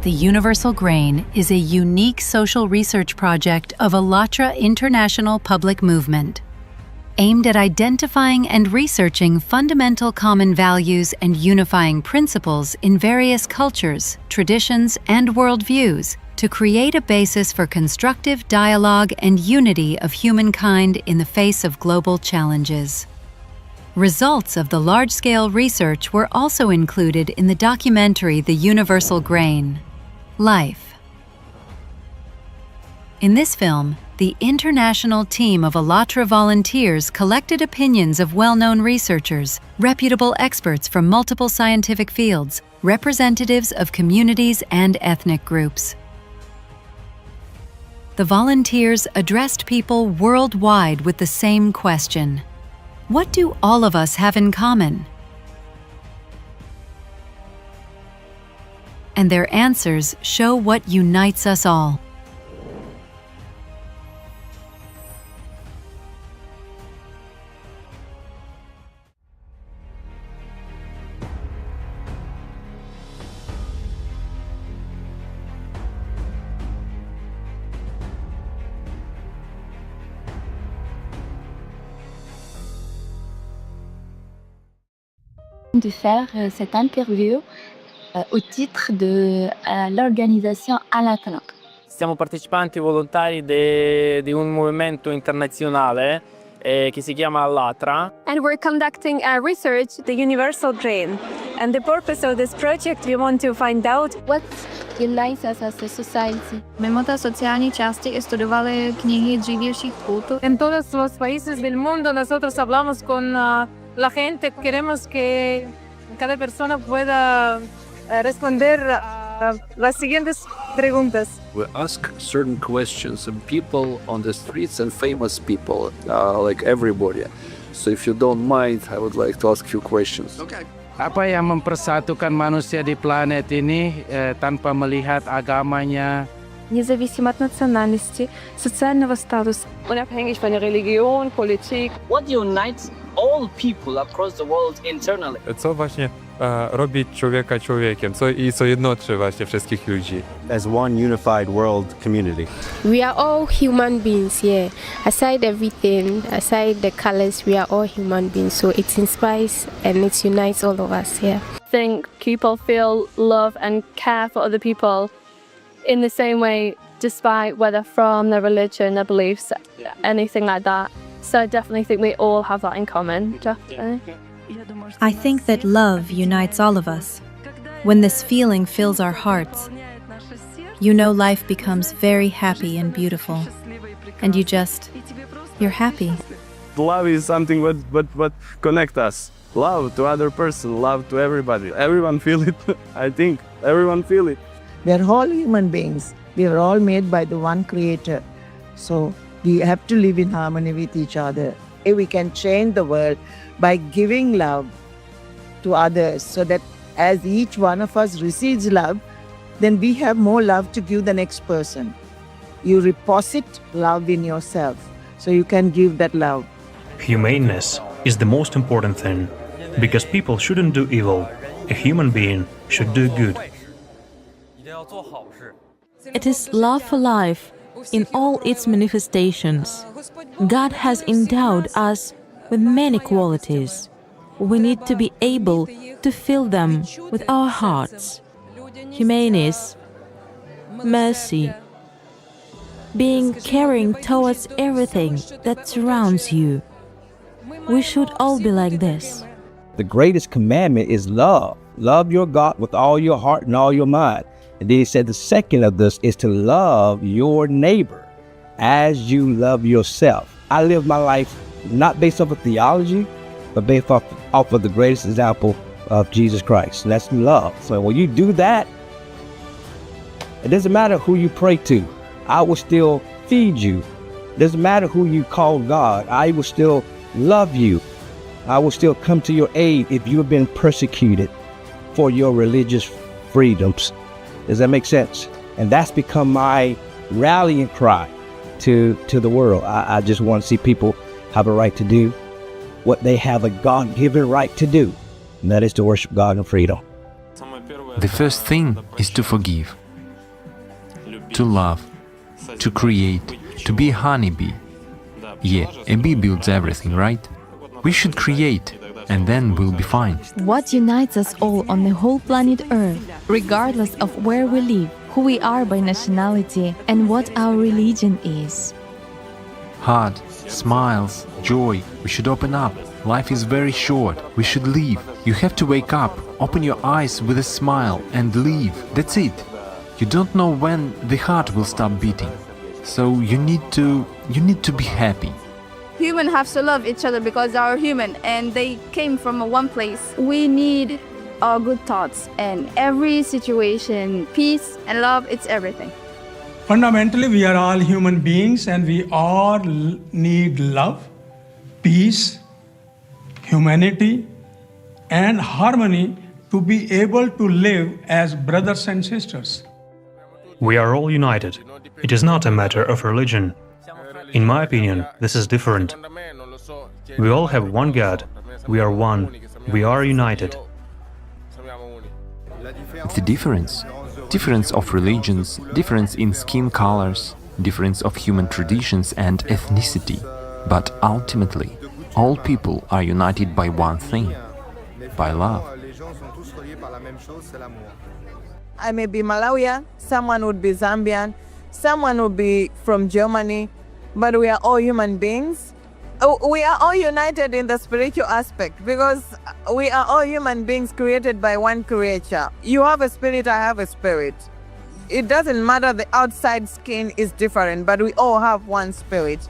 The Universal Grain is a unique social research project of ALLATRA International Public Movement, aimed at identifying and researching fundamental common values and unifying principles in various cultures, traditions, and worldviews to create a basis for constructive dialogue and unity of humankind in the face of global challenges. Results of the large-scale research were also included in the documentary The Universal Grain: Life. In this film, the international team of ALLATRA volunteers collected opinions of well-known researchers, reputable experts from multiple scientific fields, representatives of communities and ethnic groups. The volunteers addressed people worldwide with the same question: what do all of us have in common? And their answers show what unites us all. De faire cette interview au titre de l'organisation ALLATRA. Siamo partecipanti volontari di un movimento internazionale che si chiama ALLATRA. And we're conducting a research, the Universal Grain. And the purpose of this project, we want to find out what unites us as a society. Mimo sociální části studovali knihy dřívějších kultur. En todos los países del mundo nosotros hablamos con la gente. Queremos que cada persona pueda responder a las siguientes preguntas. We ask certain questions of people on the streets and famous people, like everybody. So if you don't mind, I would like to ask you questions. Okay. Apa yang mempersatukan manusia di planet ini tanpa melihat agamanya? Независимо от национальности, социального статуса. Unabhängig von der Religion, Politik. What unites all people across the world internally? Co właśnie robi człowieka człowiekiem? Co jednoczy właśnie wszystkich ludzi? As one unified world community. We are all human beings, yeah. Aside everything, aside the colors, we are all human beings. So it inspires and it unites all of us, yeah. I think people feel love and care for other people in the same way, despite whether from their religion, their beliefs, anything like that. So I definitely think we all have that in common, definitely. I think that love unites all of us. When this feeling fills our hearts, you know life becomes very happy and beautiful. And you're happy. Love is something what connects us. Love to other person, love to everybody. Everyone feel it. I think everyone feel it. We are all human beings. We are all made by the one creator. So we have to live in harmony with each other. We can change the world by giving love to others, so that as each one of us receives love, then we have more love to give the next person. You deposit love in yourself, so you can give that love. Humaneness is the most important thing, because people shouldn't do evil. A human being should do good. It is love for life in all its manifestations. God has endowed us with many qualities. We need to be able to fill them with our hearts. Humaneness, mercy, being caring towards everything that surrounds you. We should all be like this. The greatest commandment is love. Love your God with all your heart and all your mind. And then he said the second of this is to love your neighbor as you love yourself. I live my life not based off of theology, but based off of the greatest example of Jesus Christ. And that's love. So when you do that, it doesn't matter who you pray to. I will still feed you. It doesn't matter who you call God. I will still love you. I will still come to your aid if you have been persecuted for your religious freedoms. Does that make sense? And that's become my rallying cry to the world. I just want to see people have a right to do what they have a God-given right to do, and that is to worship God in freedom. The first thing is to forgive. to love, to create, to be a honeybee. Yeah, a bee builds everything, right? We should create, and then we'll be fine. What unites us all on the whole planet Earth, regardless of where we live, who we are by nationality, and what our religion is? Heart, smiles, joy. We should open up. Life is very short. We should live. You have to wake up, open your eyes with a smile and live. That's it. You don't know when the heart will stop beating. So you need to be happy. Humans have to love each other because they are human and they came from one place. We need our good thoughts and every situation, peace and love, it's everything. Fundamentally, we are all human beings and we all need love, peace, humanity, and harmony to be able to live as brothers and sisters. We are all united. It is not a matter of religion. In my opinion, this is different. We all have one God. We are one. We are united. The difference of religions, difference in skin colors, difference of human traditions and ethnicity. But ultimately, all people are united by one thing, by love. I may be Malawian, someone would be Zambian, someone would be from Germany, but we are all human beings. We are all united in the spiritual aspect because we are all human beings created by one creator. You have a spirit, I have a spirit. It doesn't matter, the outside skin is different, but we all have one spirit.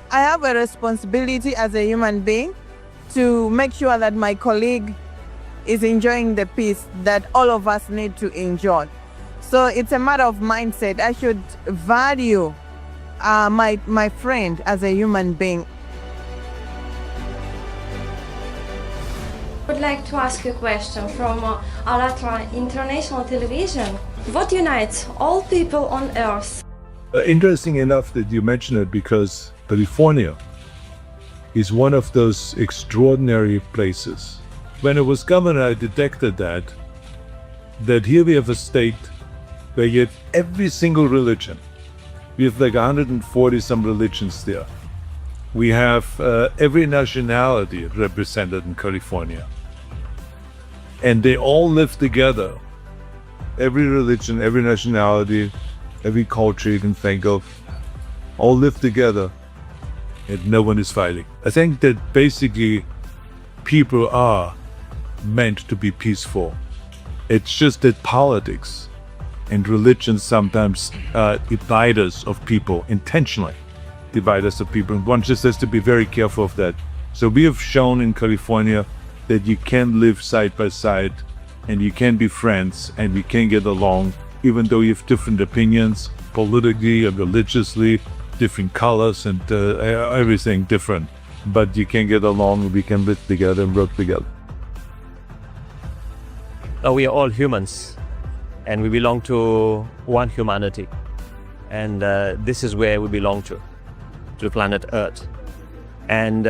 I have a responsibility as a human being to make sure that my colleague is enjoying the peace that all of us need to enjoy. So it's a matter of mindset. I should value my friend as a human being. I would like to ask you a question from ALLATRA International Television. What unites all people on Earth? Interesting enough that you mention it because California is one of those extraordinary places. When I was governor, I detected that here we have a state where you have every single religion. We have like 140 some religions there. We have every nationality represented in California. And they all live together. Every religion, every nationality, every culture you can think of, all live together and no one is fighting. I think that basically people are meant to be peaceful. It's just that politics and religion sometimes divide us of people, intentionally divide us of people. And one just has to be very careful of that. So we have shown in California that you can live side by side and you can be friends and you can get along even though you have different opinions, politically and religiously, different colors and everything different. But you can get along, we can live together and work together. We are all humans and we belong to one humanity. And this is where we belong to the planet Earth. And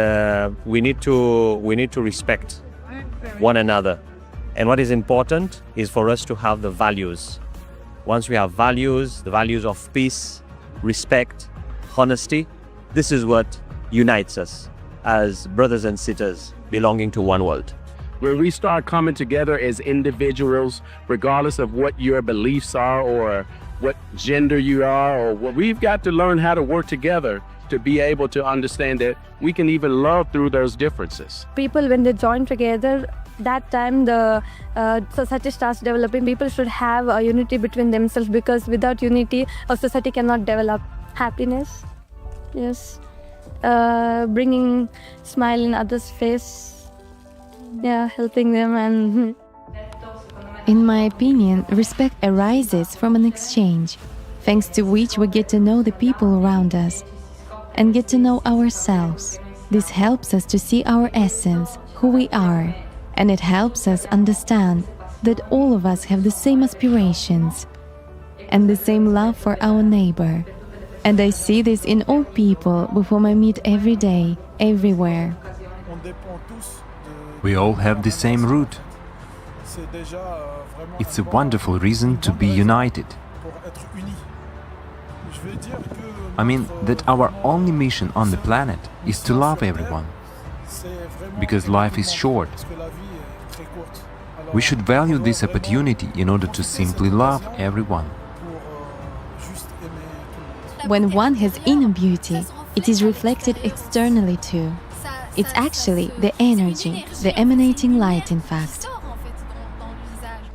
we need to respect one another. And what is important is for us to have the values. Once we have values, the values of peace, respect, honesty, this is what unites us as brothers and sisters belonging to one world. Where we start coming together as individuals, regardless of what your beliefs are or what gender you are, or what, we've got to learn how to work together to be able to understand that we can even love through those differences. People, when they join together, that time the society starts developing. People should have a unity between themselves because without unity, a society cannot develop. Happiness, yes, bringing smile in others' face, yeah, helping them and. In my opinion, respect arises from an exchange, thanks to which we get to know the people around us and get to know ourselves. This helps us to see our essence, who we are, and it helps us understand that all of us have the same aspirations and the same love for our neighbor. And I see this in all people with whom I meet every day, everywhere. We all have the same root. It's a wonderful reason to be united. I mean that our only mission on the planet is to love everyone. Because life is short. We should value this opportunity in order to simply love everyone. When one has inner beauty, it is reflected externally too. It's actually the energy, the emanating light, in fact.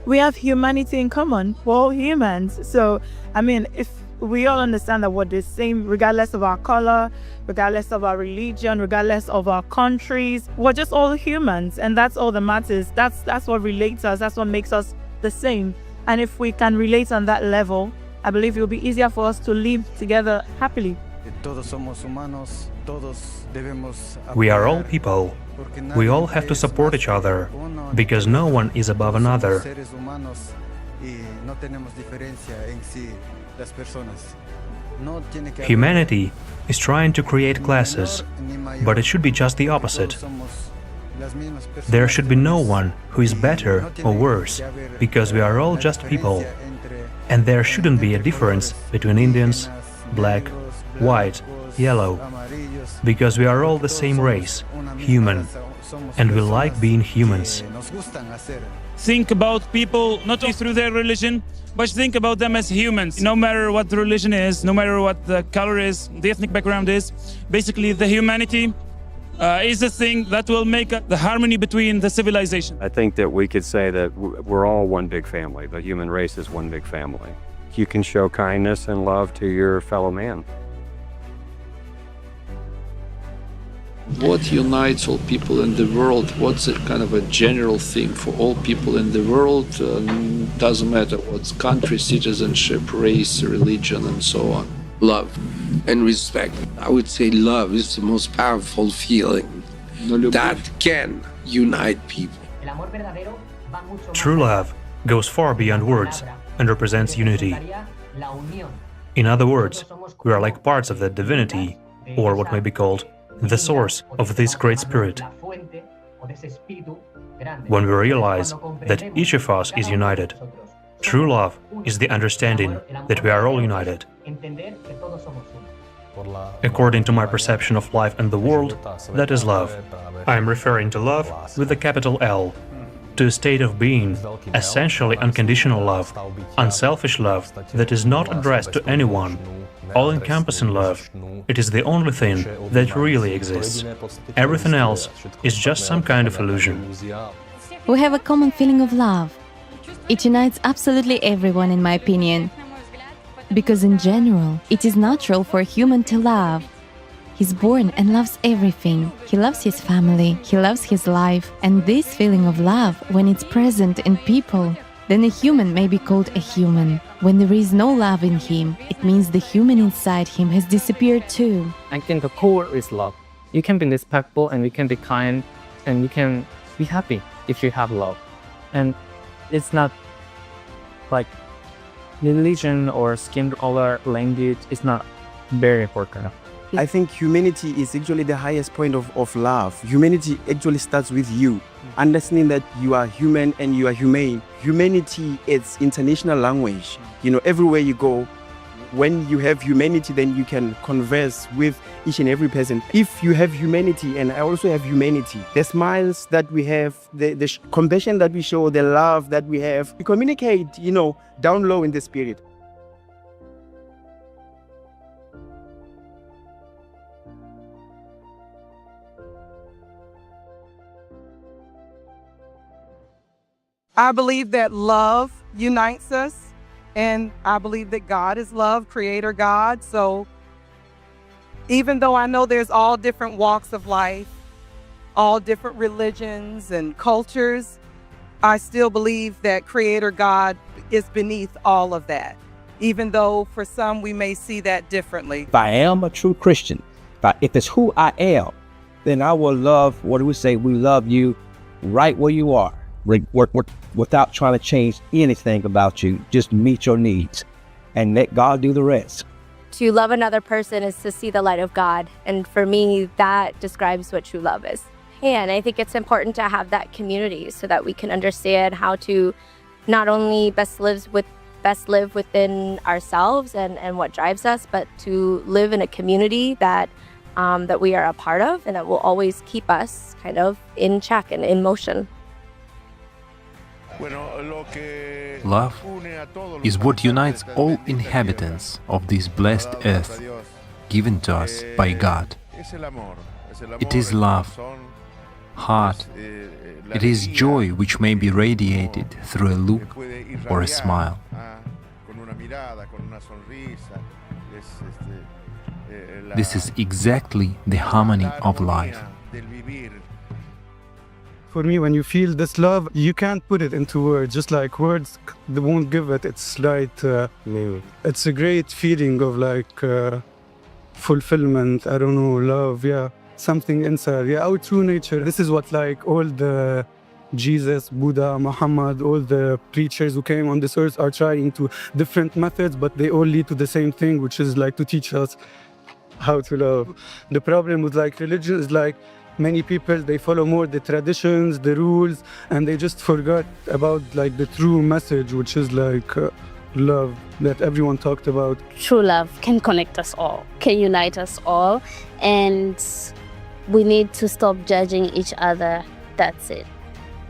We have humanity in common. We're all humans. So, I mean, if we all understand that we're the same, regardless of our color, regardless of our religion, regardless of our countries, we're just all humans, and that's all that matters. That's what relates us. That's what makes us the same. And if we can relate on that level, I believe it will be easier for us to live together happily. We are all people. We all have to support each other, because no one is above another. Humanity is trying to create classes, but it should be just the opposite. There should be no one who is better or worse, because we are all just people. And there shouldn't be a difference between Indians, black, white, yellow, because we are all the same race, human, and we like being humans. Think about people not only through their religion, but think about them as humans. No matter what the religion is, no matter what the color is, the ethnic background is, basically the humanity is the thing that will make the harmony between the civilization. I think that we could say that we're all one big family. The human race is one big family. You can show kindness and love to your fellow man. What unites all people in the world? What's a kind of a general thing for all people in the world? Doesn't matter what's country, citizenship, race, religion, and so on. Love and respect. I would say love is the most powerful feeling that can unite people. True love goes far beyond words and represents unity. In other words, we are like parts of that divinity, or what may be called the source of this great spirit. When we realize that each of us is united, true love is the understanding that we are all united. According to my perception of life and the world, that is love. I am referring to love with a capital L, to a state of being, essentially unconditional love, unselfish love that is not addressed to anyone, all-encompassing love. It is the only thing that really exists. Everything else is just some kind of illusion. We have a common feeling of love. It unites absolutely everyone, in my opinion. Because in general, it is natural for a human to love. He's born and loves everything. He loves his family, he loves his life. And this feeling of love, when it's present in people, then a human may be called a human. When there is no love in him, it means the human inside him has disappeared too. I think the core is love. You can be respectful and you can be kind and you can be happy if you have love. And it's not like religion or skin color, language is not very important. I think humanity is actually the highest point of love. Humanity actually starts with you. Understanding that you are human and you are humane. Humanity is international language. You know, everywhere you go, when you have humanity, then you can converse with each and every person. If you have humanity and I also have humanity, the smiles that we have, the compassion that we show, the love that we have, we communicate, you know, down low in the spirit. I believe that love unites us, and I believe that God is love, creator God. So even though I know there's all different walks of life, all different religions and cultures, I still believe that creator God is beneath all of that, even though for some we may see that differently. If I am a true Christian, if it's who I am, then I will love, what do we say? We love you right where you are. Without trying to change anything about you, just meet your needs and let God do the rest. To love another person is to see the light of God, and for me that describes what true love is. And I think it's important to have that community so that we can understand how to not only best live with best live within ourselves and what drives us, but to live in a community that that we are a part of and that will always keep us kind of in check and in motion. Love is what unites all inhabitants of this blessed earth, given to us by God. It is love, heart. It is joy which may be radiated through a look or a smile. This is exactly the harmony of life. For me, when you feel this love, you can't put it into words. Just like words, they won't give it its right name. It's a great feeling of like fulfillment. I don't know, love. Yeah, something inside. Yeah, our true nature. This is what like all the Jesus, Buddha, Muhammad, all the preachers who came on this earth are trying to different methods, but they all lead to the same thing, which is like to teach us how to love. The problem with like religion is like many people, they follow more the traditions, the rules, and they just forgot about like the true message, which is like love that everyone talked about. True love can connect us all, can unite us all, and we need to stop judging each other. That's it.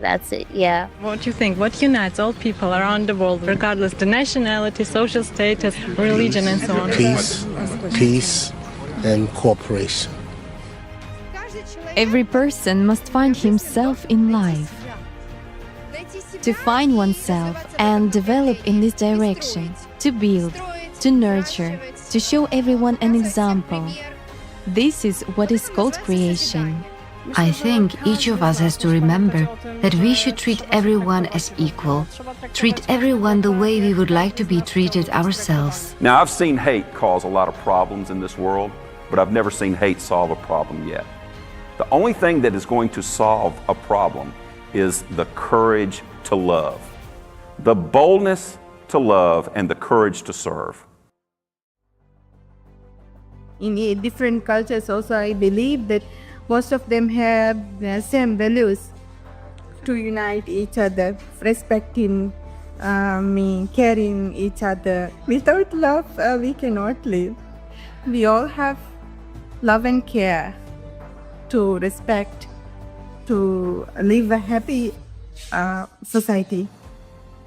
That's it, yeah. What do you think? What unites all people around the world, regardless the nationality, social status, religion, and so on? Peace, and cooperation. Every person must find himself in life. To find oneself and develop in this direction, to build, to nurture, to show everyone an example. This is what is called creation. I think each of us has to remember that we should treat everyone as equal, treat everyone the way we would like to be treated ourselves. Now, I've seen hate cause a lot of problems in this world, but I've never seen hate solve a problem yet. The only thing that is going to solve a problem is the courage to love, the boldness to love, and the courage to serve. In different cultures also, I believe that most of them have the same values to unite each other, respecting, caring each other. Without love, we cannot live. We all have love and care to respect, to live a happy society.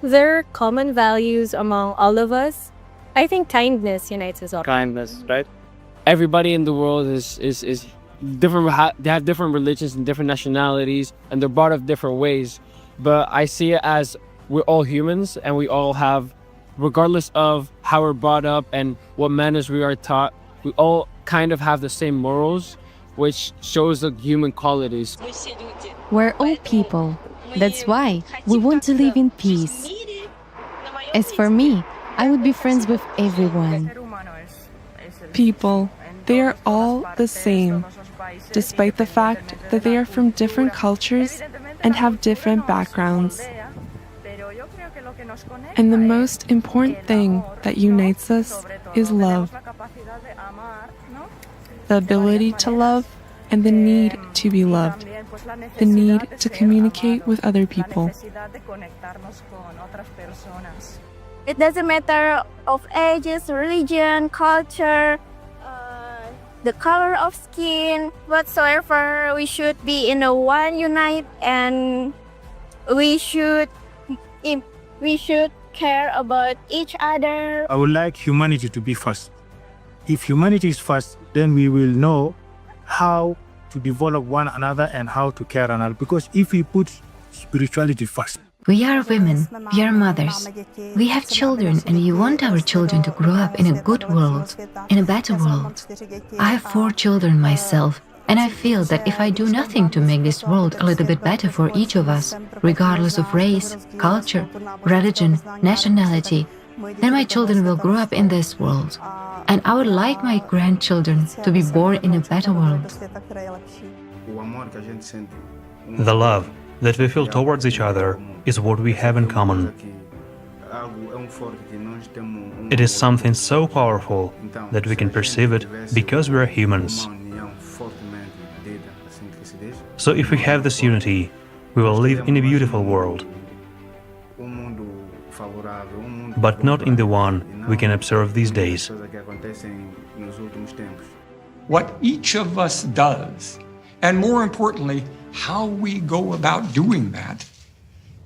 There are common values among all of us. I think kindness unites us all. Kindness, right? Everybody in the world is different. They have different religions and different nationalities, and they're brought up different ways. But I see it as we're all humans, and we all have, regardless of how we're brought up and what manners we are taught, we all kind of have the same morals, which shows the human qualities. We're all people. That's why we want to live in peace. As for me, I would be friends with everyone. People, they are all the same, despite the fact that they are from different cultures and have different backgrounds. And the most important thing that unites us is love. The ability to love and the need to be loved. The need to communicate with other people. It doesn't matter of ages, religion, culture, the color of skin, whatsoever. We should be in a one unite, and we should care about each other. I would like humanity to be first. If humanity is first, then we will know how to develop one another and how to care another. Because if we put spirituality first. We are women, we are mothers. We have children, and we want our children to grow up in a good world, in a better world. I have 4 children myself, and I feel that if I do nothing to make this world a little bit better for each of us, regardless of race, culture, religion, nationality, then my children will grow up in this world. And I would like my grandchildren to be born in a better world. The love that we feel towards each other is what we have in common. It is something so powerful that we can perceive it because we are humans. So if we have this unity, we will live in a beautiful world. but not in the one we can observe these days. What each of us does, and more importantly, how we go about doing that,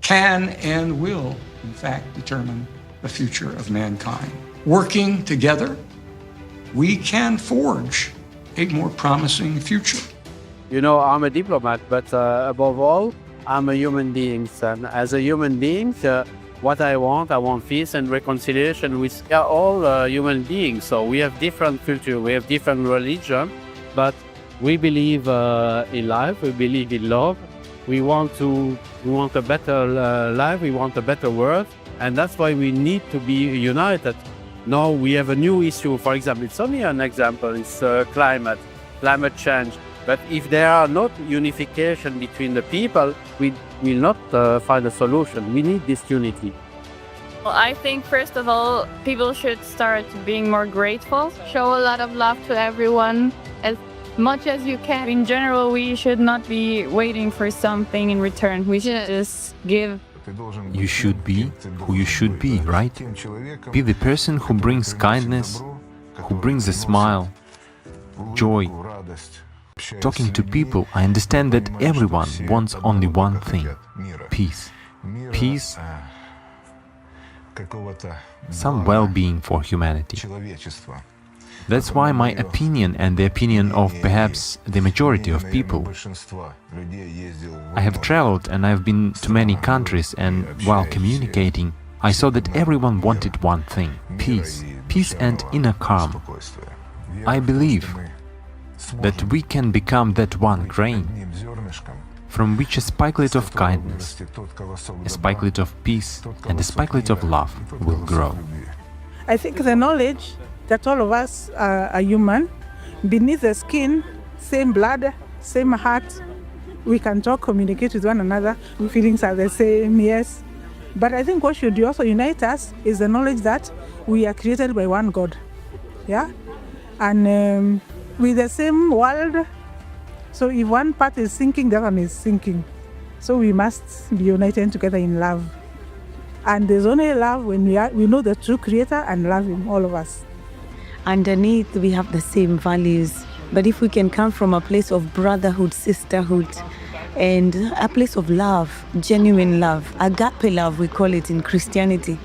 can and will, in fact, determine the future of mankind. Working together, we can forge a more promising future. You know, I'm a diplomat, but above all, I'm a human being. And as a human being, what I want peace and reconciliation. We are all human beings, so we have different culture, we have different religion, but we believe in life, we believe in love. We want a better life, we want a better world, and that's why we need to be united. Now we have a new issue, for example, it's only an example, it's climate change. But if there are not unification between the people, we will not find a solution. We need this unity. Well, I think first of all, people should start being more grateful, show a lot of love to everyone as much as you can. In general, we should not be waiting for something in return. We should just give. You should be who you should be, right? Be the person who brings kindness, who brings a smile, joy. Talking to people, I understand that everyone wants only one thing: peace. Peace, some well-being for humanity. That's why my opinion and the opinion of perhaps the majority of people. I have traveled and I've been to many countries, and while communicating, I saw that everyone wanted one thing: peace. Peace and inner calm. I believe that we can become that one grain from which a spikelet of kindness, a spikelet of peace, and a spikelet of love will grow. I think the knowledge that all of us are human, beneath the skin, same blood, same heart, we can talk, communicate with one another, feelings are the same, yes. But I think what should also unite us is the knowledge that we are created by one God, yeah? And with the same world, so if one part is sinking, the other one is sinking. So we must be united together in love. And there's only love when we know the true Creator and love Him, all of us. Underneath, we have the same values. But if we can come from a place of brotherhood, sisterhood, and a place of love, genuine love, agape love, we call it in Christianity,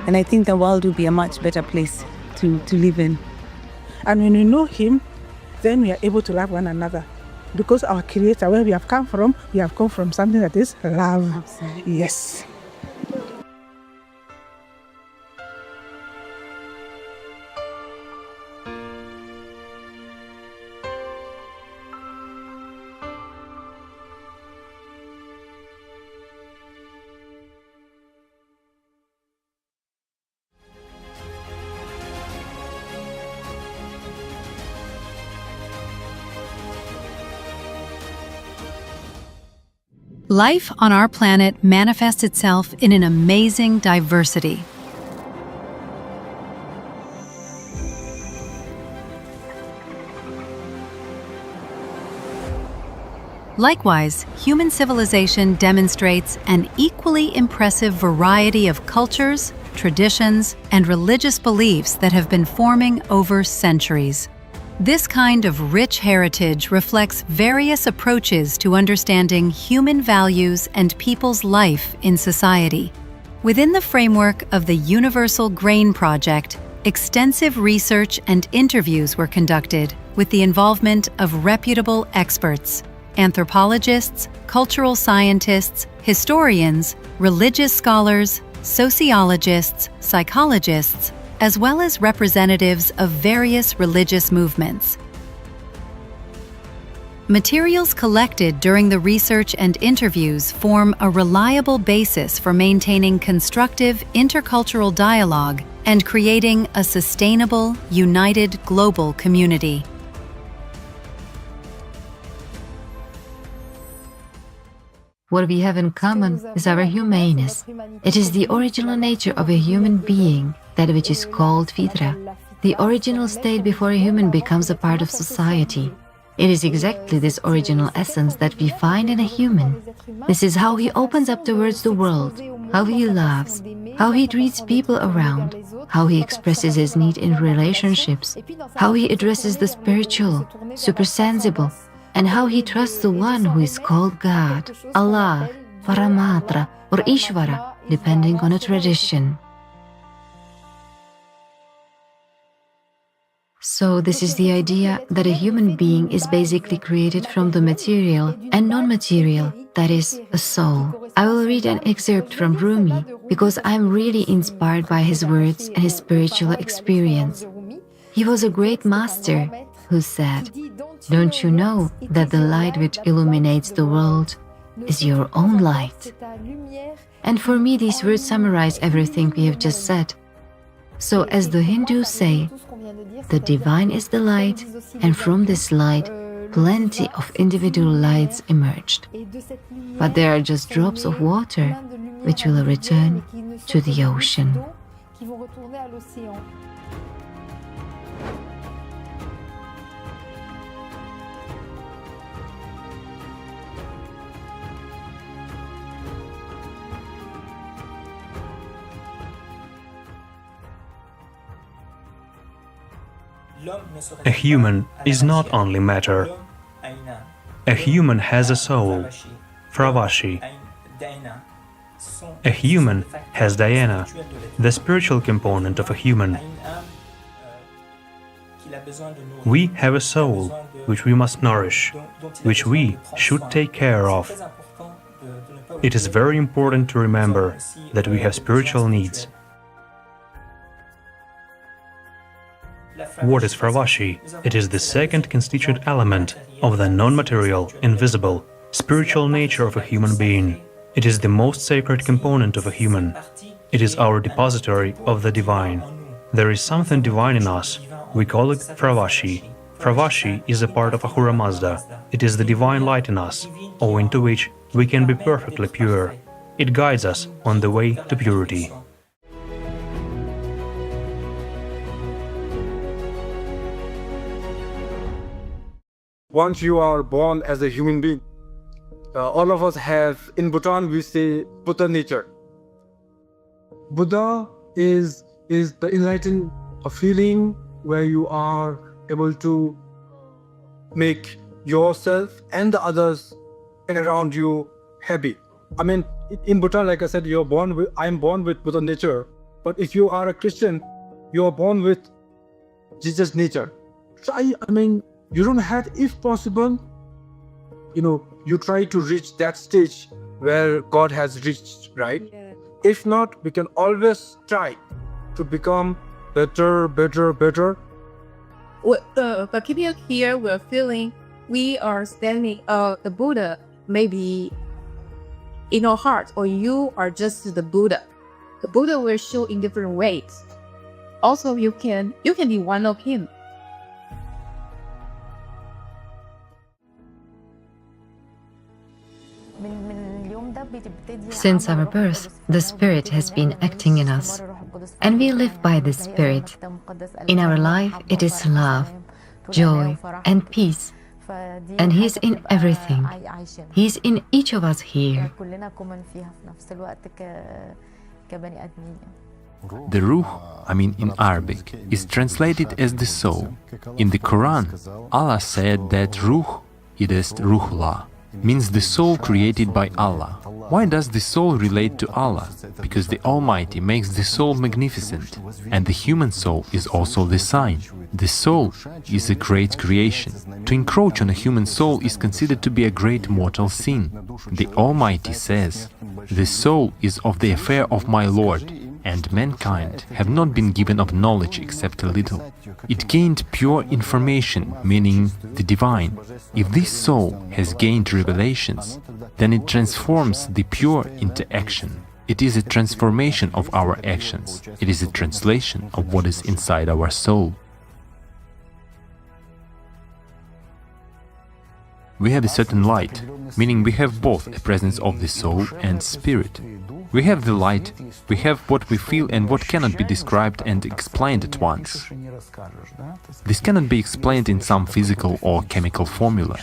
and I think the world will be a much better place to live in. And when we know Him, then we are able to love one another. Because our Creator, where we have come from something that is love. Absolutely. Yes. Life on our planet manifests itself in an amazing diversity. Likewise, human civilization demonstrates an equally impressive variety of cultures, traditions, and religious beliefs that have been forming over centuries. This kind of rich heritage reflects various approaches to understanding human values and people's life in society. Within the framework of the Universal Grain Project, extensive research and interviews were conducted with the involvement of reputable experts, anthropologists, cultural scientists, historians, religious scholars, sociologists, psychologists, as well as representatives of various religious movements. Materials collected during the research and interviews form a reliable basis for maintaining constructive intercultural dialogue and creating a sustainable, united global community. What we have in common is our humaneness. It is the original nature of a human being, that which is called fitra. The original state before a human becomes a part of society. It is exactly this original essence that we find in a human. This is how he opens up towards the world, how he loves, how he treats people around, how he expresses his need in relationships, how he addresses the spiritual, supersensible, and how he trusts the one who is called God, Allah, Paramatra, or Ishvara, depending on a tradition. So this is the idea that a human being is basically created from the material and non-material, that is, a soul. I will read an excerpt from Rumi because I am really inspired by his words and his spiritual experience. He was a great master who said, "Don't you know that the light which illuminates the world is your own light?" And for me, these words summarize everything we have just said. So as the Hindus say, the divine is the light, and from this light, plenty of individual lights emerged. But they are just drops of water, which will return to the ocean. A human is not only matter. A human has a soul, Fravashi. A human has dhyana, the spiritual component of a human. We have a soul which we must nourish, which we should take care of. It is very important to remember that we have spiritual needs. What is Fravashi? It is the second constituent element of the non-material, invisible, spiritual nature of a human being. It is the most sacred component of a human. It is our depository of the divine. There is something divine in us. We call it Fravashi. Fravashi is a part of Ahura Mazda. It is the divine light in us, owing to which we can be perfectly pure. It guides us on the way to purity. Once you are born as a human being, all of us have, in Bhutan we say Buddha nature. Buddha is the enlightened feeling where you are able to make yourself and the others around you happy. I mean, in Bhutan, like I said, I am born with Buddha nature. But if you are a Christian, you are born with Jesus nature. So I mean, you don't have, if possible, you try to reach that stage where God has reached, right? Yeah. If not, we can always try to become better. But keeping here, we're feeling we are standing, the Buddha maybe in our heart, or you are just the Buddha. The Buddha will show in different ways. Also, you can be one of him. Since our birth, the Spirit has been acting in us, and we live by the Spirit. In our life, it is love, joy, and peace, and He is in everything. He is in each of us here. The ruh, in Arabic, is translated as the soul. In the Quran, Allah said that ruh, it is ruhullah, means the soul created by Allah. Why does the soul relate to Allah? Because the Almighty makes the soul magnificent, and the human soul is also the sign. The soul is a great creation. To encroach on a human soul is considered to be a great mortal sin. The Almighty says, "The soul is of the affair of my Lord, and mankind have not been given of knowledge except a little." It gained pure information, meaning the divine. If this soul has gained revelations, then it transforms the pure into action. It is a transformation of our actions. It is a translation of what is inside our soul. We have a certain light, meaning we have both a presence of the soul and spirit. We have the light, we have what we feel and what cannot be described and explained at once. This cannot be explained in some physical or chemical formula.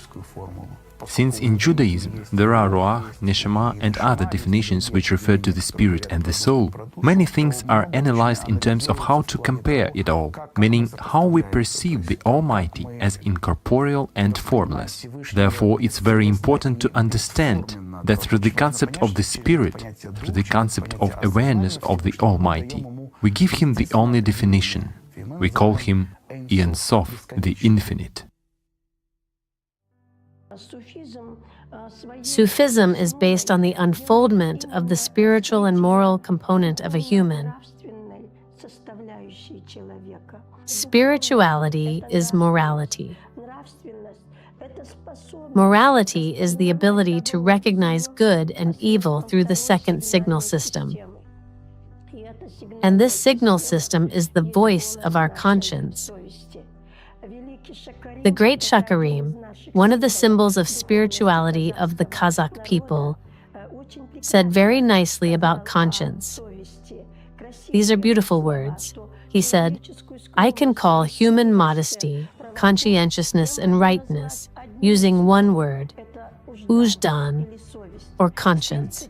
Since in Judaism there are Ruach, Neshama and other definitions which refer to the spirit and the soul, many things are analyzed in terms of how to compare it all, meaning how we perceive the Almighty as incorporeal and formless. Therefore, it's very important to understand that through the concept of the spirit, through the concept of awareness of the Almighty, we give Him the only definition. We call Him Ein Sof, the infinite. Sufism is based on the unfoldment of the spiritual and moral component of a human. Spirituality is morality. Morality is the ability to recognize good and evil through the second signal system. And this signal system is the voice of our conscience. The great Shakarim, one of the symbols of spirituality of the Kazakh people, said very nicely about conscience. These are beautiful words. He said, "I can call human modesty, conscientiousness, and rightness using one word, ujdan, or conscience.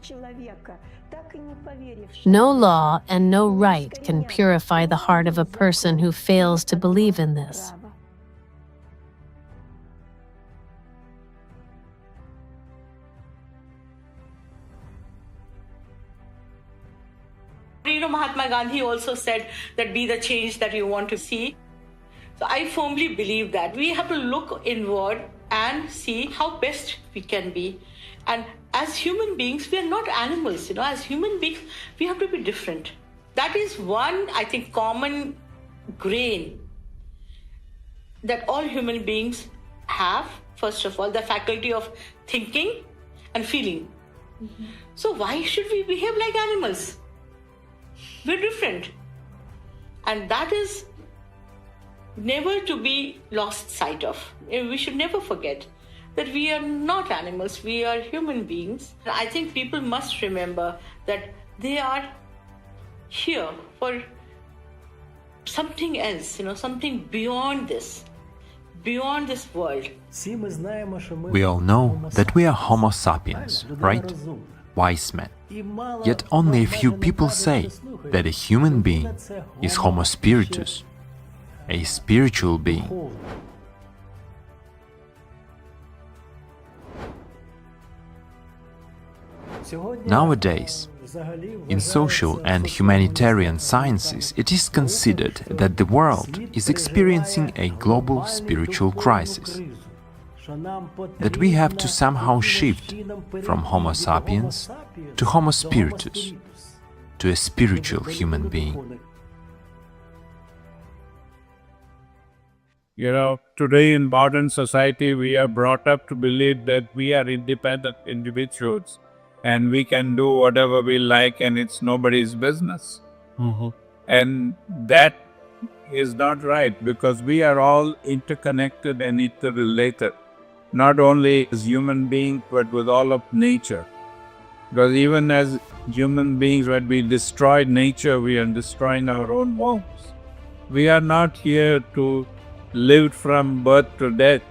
No law and no right can purify the heart of a person who fails to believe in this." Mahatma Gandhi also said that be the change that you want to see. So I firmly believe that we have to look inward and see how best we can be. And as human beings, we are not animals, as human beings, we have to be different. That is one, I think, common grain that all human beings have. First of all, the faculty of thinking and feeling. So why should we behave like animals? We're different. And that is never to be lost sight of. We should never forget that we are not animals, we are human beings. I think people must remember that they are here for something else, something beyond this world. We all know that we are Homo sapiens, right? Wise men. Yet only a few people say that a human being is Homo spiritus, a spiritual being. Nowadays, in social and humanitarian sciences, it is considered that the world is experiencing a global spiritual crisis, that we have to somehow shift from Homo sapiens to Homo spiritus, to a spiritual human being. Today in modern society, we are brought up to believe that we are independent individuals and we can do whatever we like and it's nobody's business. And that is not right, because we are all interconnected and interrelated, not only as human beings but with all of nature. Because even as human beings, when we destroy nature, we are destroying our own homes. We are not here to live from birth to death.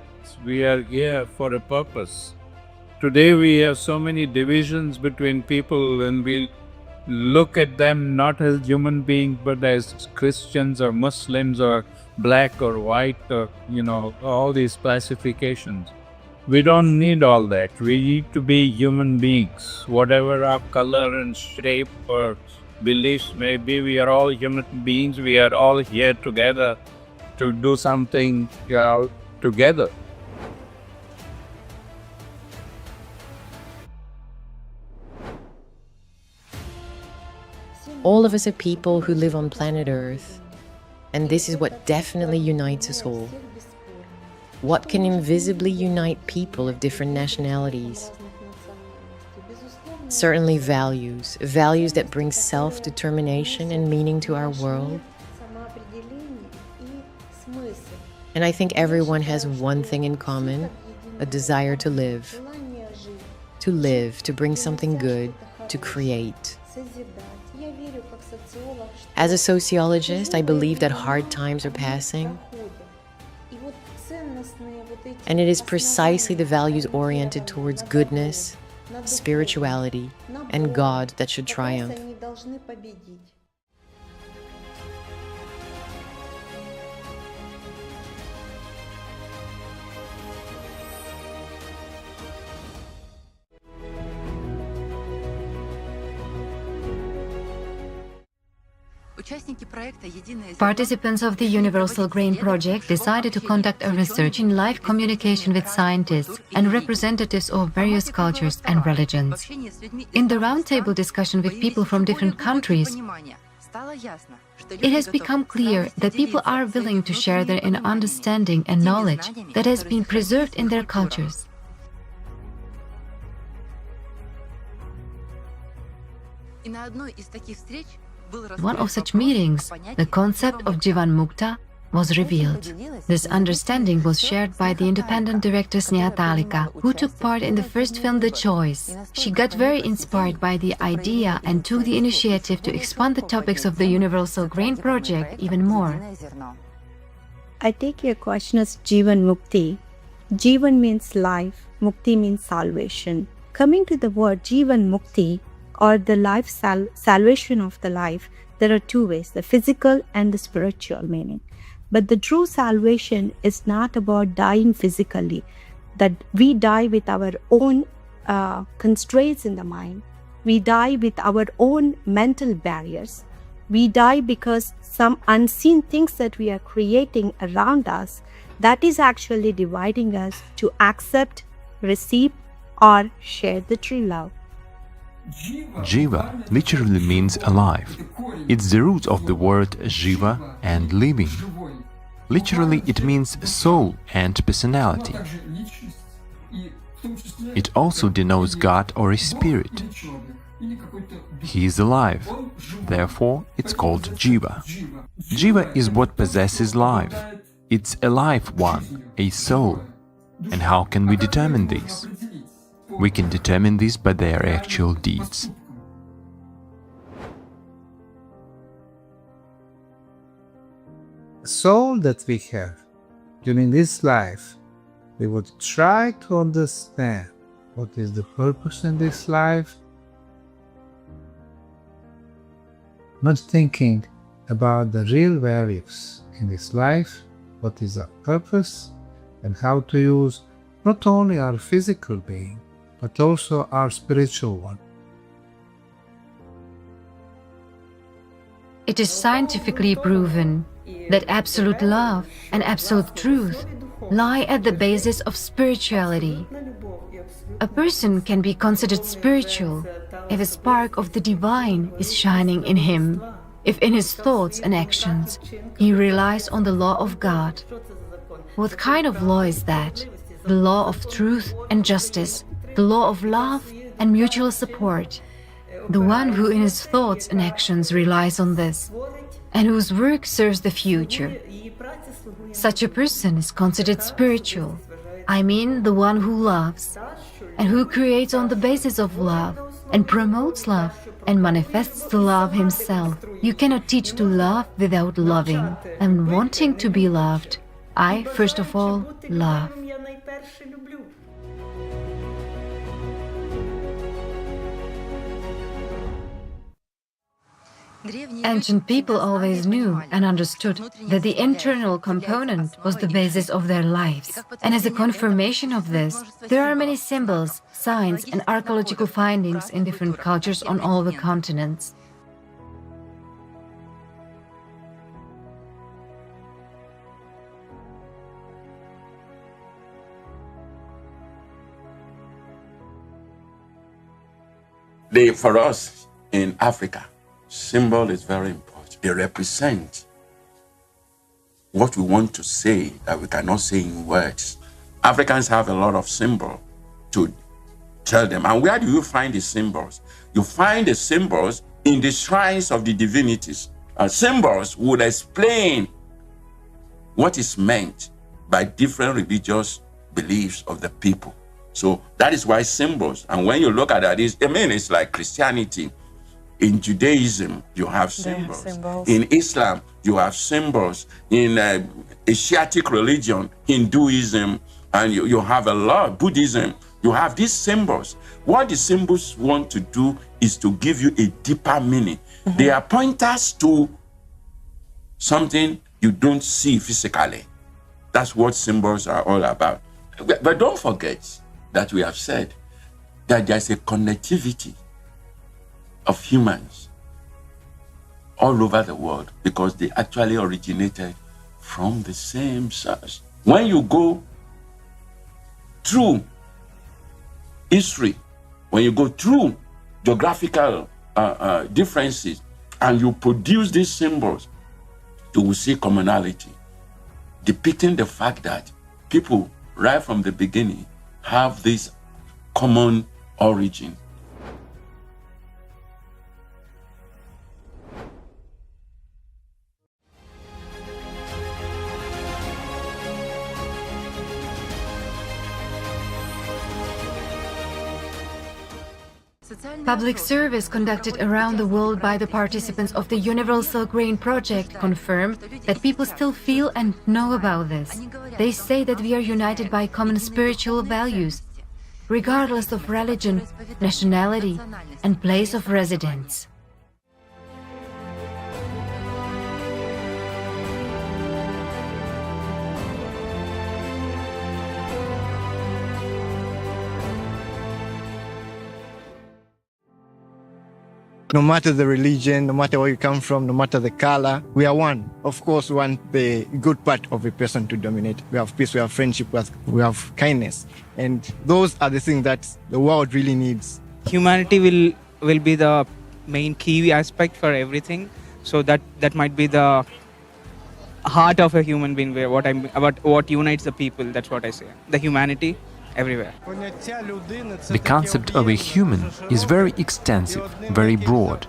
We are here for a purpose. Today we have so many divisions between people, and we look at them not as human beings but as Christians or Muslims or black or white or, all these classifications. We don't need all that. We need to be human beings. Whatever our color and shape or beliefs may be, we are all human beings. We are all here together to do something together. All of us are people who live on planet Earth, and this is what definitely unites us all. What can invisibly unite people of different nationalities? Certainly values that bring self-determination and meaning to our world. And I think everyone has one thing in common, a desire to live. To bring something good, to create. As a sociologist, I believe that hard times are passing. And it is precisely the values oriented towards goodness, spirituality, and God that should triumph. Participants of the Universal Grain Project decided to conduct a research in live communication with scientists and representatives of various cultures and religions. In the roundtable discussion with people from different countries, it has become clear that people are willing to share their inner understanding and knowledge that has been preserved in their cultures. One of such meetings, the concept of Jivan Mukta was revealed. This understanding was shared by the independent director Sneha, who took part in the first film The Choice. She got very inspired by the idea and took the initiative to expand the topics of the Universal Grain Project even more. I take your question as Jivan Mukti. Jivan means life, Mukti means salvation. Coming to the word Jivan Mukti, or the life salvation of the life, there are two ways, the physical and the spiritual meaning. But the true salvation is not about dying physically, that we die with our own constraints in the mind. We die with our own mental barriers. We die because some unseen things that we are creating around us, that is actually dividing us to accept, receive, or share the true love. Jiva literally means alive. It's the root of the word jiva and living. Literally it means soul and personality. It also denotes God or a spirit. He is alive, therefore it's called Jiva. Jiva is what possesses life. It's a live one, a soul. And how can we determine this? We can determine this by their actual deeds. The soul that we have during this life, we would try to understand what is the purpose in this life, not thinking about the real values in this life, what is our purpose, and how to use not only our physical being, but also our spiritual one. It is scientifically proven that absolute love and absolute truth lie at the basis of spirituality. A person can be considered spiritual if a spark of the divine is shining in him, if in his thoughts and actions he relies on the law of God. What kind of law is that? The law of truth and justice, the law of love and mutual support. The one who in his thoughts and actions relies on this, and whose work serves the future. Such a person is considered spiritual. I mean the one who loves, and who creates on the basis of love, and promotes love, and manifests the love himself. You cannot teach to love without loving, and wanting to be loved. I, first of all, love. Ancient people always knew and understood that the internal component was the basis of their lives. And as a confirmation of this, there are many symbols, signs, and archaeological findings in different cultures on all the continents. For us in Africa, symbol is very important. They represent what we want to say that we cannot say in words. Africans have a lot of symbols to tell them. And where do you find the symbols? You find the symbols in the shrines of the divinities. Symbols would explain what is meant by different religious beliefs of the people. So that is why symbols, and when you look at that, it's like Christianity. In Judaism, you have symbols. In Islam, you have symbols. In Asiatic religion, Hinduism, And you have a lot, Buddhism, you have these symbols. What the symbols want to do is to give you a deeper meaning. They are pointers to something you don't see physically. That's what symbols are all about. But don't forget that we have said that there's a connectivity of humans all over the world because they actually originated from the same source. When you go through history, when you go through geographical differences and you produce these symbols, you will see commonality, depicting the fact that people right from the beginning have this common origin. Public service conducted around the world by the participants of the Universal Grain Project confirm that people still feel and know about this. They say that we are united by common spiritual values, regardless of religion, nationality, and place of residence. No matter the religion, no matter where you come from, no matter the color, we are one. Of course, we want the good part of a person to dominate. We have peace, we have friendship, we have kindness. And those are the things that the world really needs. Humanity will be the main key aspect for everything. So that might be the heart of a human being, about what unites the people, that's what I say. The humanity everywhere. The concept of a human is very extensive, very broad,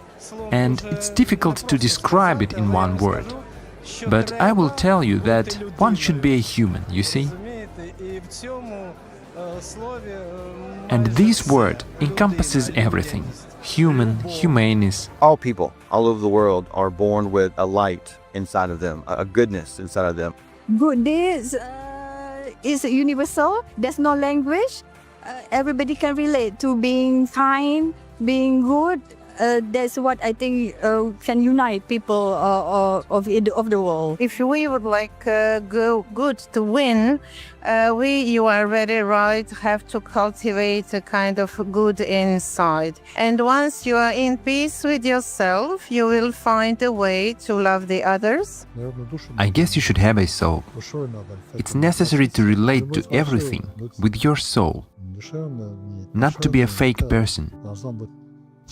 and it's difficult to describe it in one word. But I will tell you that one should be a human, you see? And this word encompasses everything. Human, humanist. All people all over the world are born with a light inside of them, a goodness inside of them. Goodness is universal. There's no language. Everybody can relate to being kind, being good. That's what I think can unite people of the world. If we would like good to win, you are very right, have to cultivate a kind of good inside. And once you are in peace with yourself, you will find a way to love the others. I guess you should have a soul. It's necessary to relate to everything with your soul, not to be a fake person.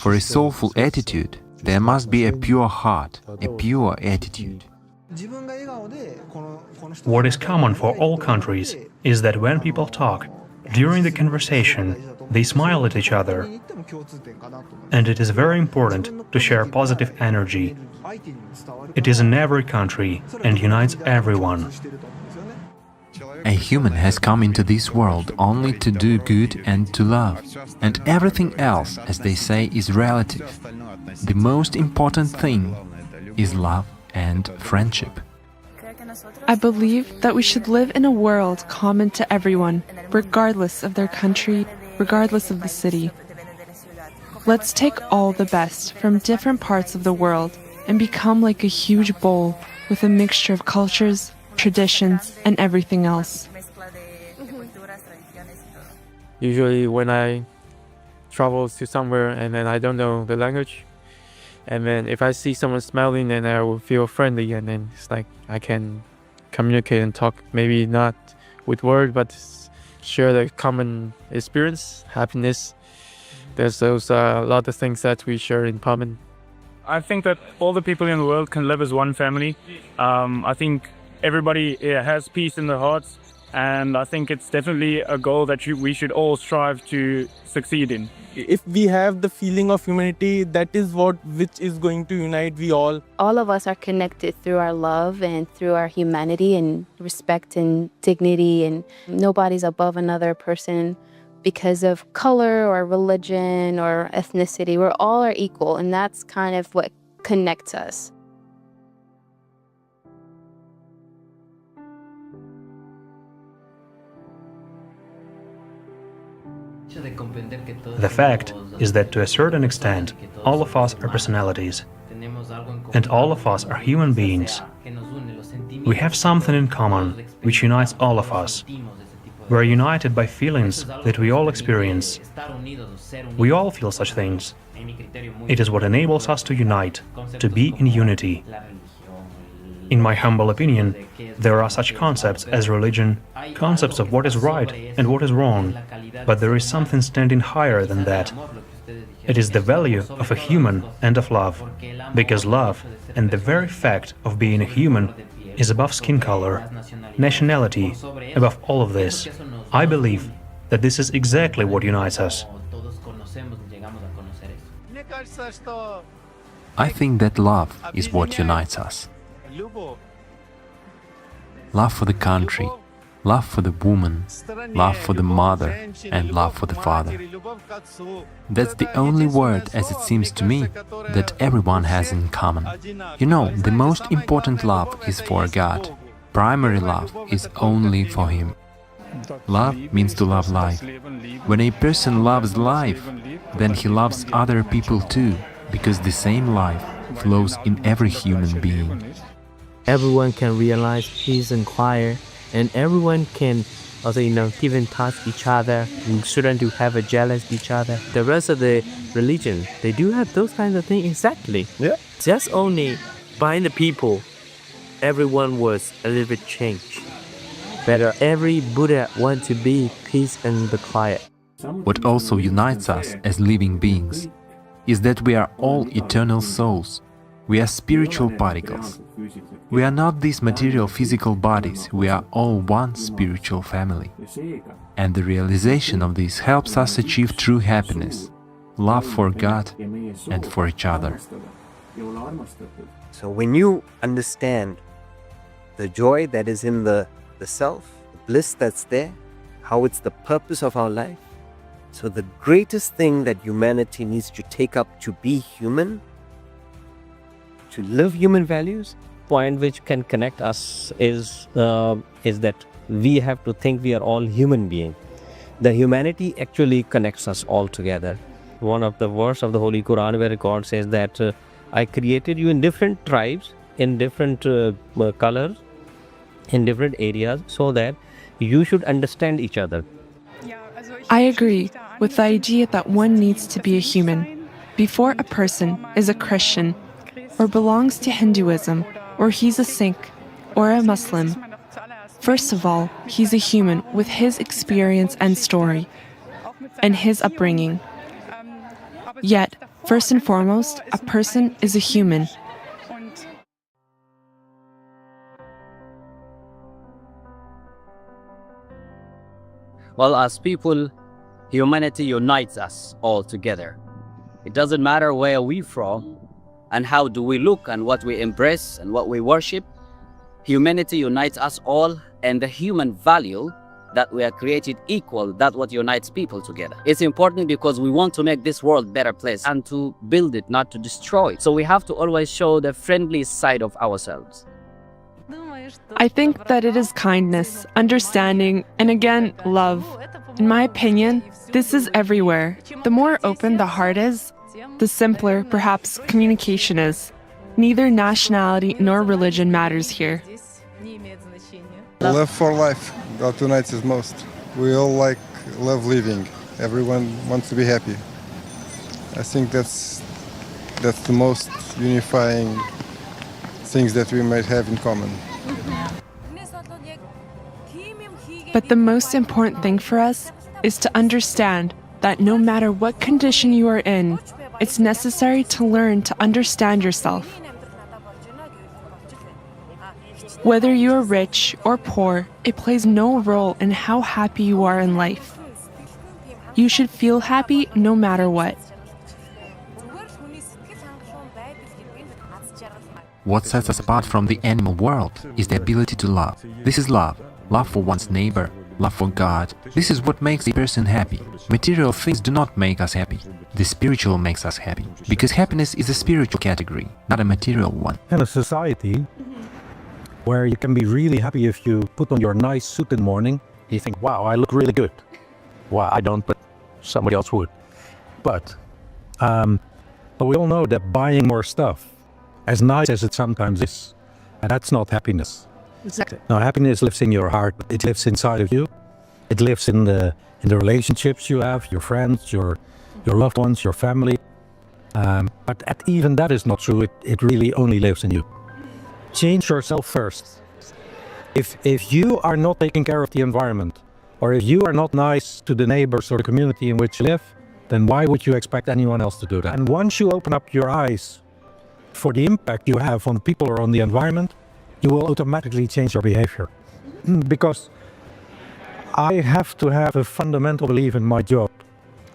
For a soulful attitude, there must be a pure heart, a pure attitude. What is common for all countries is that when people talk, during the conversation, they smile at each other. And it is very important to share positive energy. It is in every country and unites everyone. A human has come into this world only to do good and to love, and everything else, as they say, is relative. The most important thing is love and friendship. I believe that we should live in a world common to everyone, regardless of their country, regardless of the city. Let's take all the best from different parts of the world and become like a huge bowl with a mixture of cultures, traditions, and everything else. Usually when I travel to somewhere and then I don't know the language, and then if I see someone smiling, then I will feel friendly, and then it's like I can communicate and talk, maybe not with words, but share the common experience, happiness. There's those a lot of things that we share in common. I think that all the people in the world can live as one family. I think everybody has peace in their hearts, and I think it's definitely a goal that we should all strive to succeed in. If we have the feeling of humanity, that is which is going to unite we all. All of us are connected through our love and through our humanity and respect and dignity, and nobody's above another person because of color or religion or ethnicity. We're all are equal, and that's kind of what connects us. The fact is that to a certain extent, all of us are personalities, and all of us are human beings. We have something in common which unites all of us. We are united by feelings that we all experience. We all feel such things. It is what enables us to unite, to be in unity. In my humble opinion, there are such concepts as religion, concepts of what is right and what is wrong, but there is something standing higher than that. It is the value of a human and of love, because love and the very fact of being a human is above skin color, nationality, above all of this. I believe that this is exactly what unites us. I think that love is what unites us. Love for the country, love for the woman, love for the mother, and love for the father. That's the only word, as it seems to me, that everyone has in common. You know, the most important love is for God. Primary love is only for Him. Love means to love life. When a person loves life, then he loves other people too, because the same life flows in every human being. Everyone can realize peace and quiet, and everyone can also, give and touch each other, and shouldn't to have a jealous each other. The rest of the religion, they do have those kinds of things exactly. Yeah. Just only by the people, everyone was a little bit changed. But every Buddha wants to be peace and the quiet. What also unites us as living beings is that we are all eternal souls. We are spiritual particles. We are not these material physical bodies, we are all one spiritual family. And the realization of this helps us achieve true happiness, love for God and for each other. So when you understand the joy that is in the self, the bliss that's there, how it's the purpose of our life, so the greatest thing that humanity needs to take up to be human, to live human values, Point which can connect us is that we have to think we are all human beings. The humanity actually connects us all together. One of the verses of the Holy Quran where God says that I created you in different tribes, in different colors, in different areas, so that you should understand each other. I agree with the idea that one needs to be a human before a person is a Christian or belongs to Hinduism, or he's a Sikh or a Muslim. First of all, he's a human with his experience and story and his upbringing. Yet, first and foremost, a person is a human. Well, as people, humanity unites us all together. It doesn't matter where we're from and how do we look and what we embrace and what we worship. Humanity unites us all, and the human value that we are created equal, that's what unites people together. It's important because we want to make this world a better place and to build it, not to destroy it. So we have to always show the friendly side of ourselves. I think that it is kindness, understanding, and again, love. In my opinion, this is everywhere. The more open the heart is, the simpler, perhaps, communication is. Neither nationality nor religion matters here. Love for life, that unites us most. We all love living. Everyone wants to be happy. I think that's the most unifying things that we might have in common. But the most important thing for us is to understand that no matter what condition you are in, it's necessary to learn to understand yourself. Whether you are rich or poor, it plays no role in how happy you are in life. You should feel happy no matter what. What sets us apart from the animal world is the ability to love. This is love. Love for one's neighbor, love for God. This is what makes a person happy. Material things do not make us happy. The spiritual makes us happy. Because happiness is a spiritual category, not a material one. In a society where you can be really happy if you put on your nice suit in the morning, you think, wow, I look really good. Wow, I don't, but somebody else would. But we all know that buying more stuff, as nice as it sometimes is, and that's not happiness. Exactly. Now, happiness lives in your heart. It lives inside of you. It lives in the relationships you have, your friends, your loved ones, your family. But even that is not true. It really only lives in you. Change yourself first. If you are not taking care of the environment, or if you are not nice to the neighbors or the community in which you live, then why would you expect anyone else to do that? And once you open up your eyes for the impact you have on people or on the environment, you will automatically change your behavior. Because I have to have a fundamental belief in my job,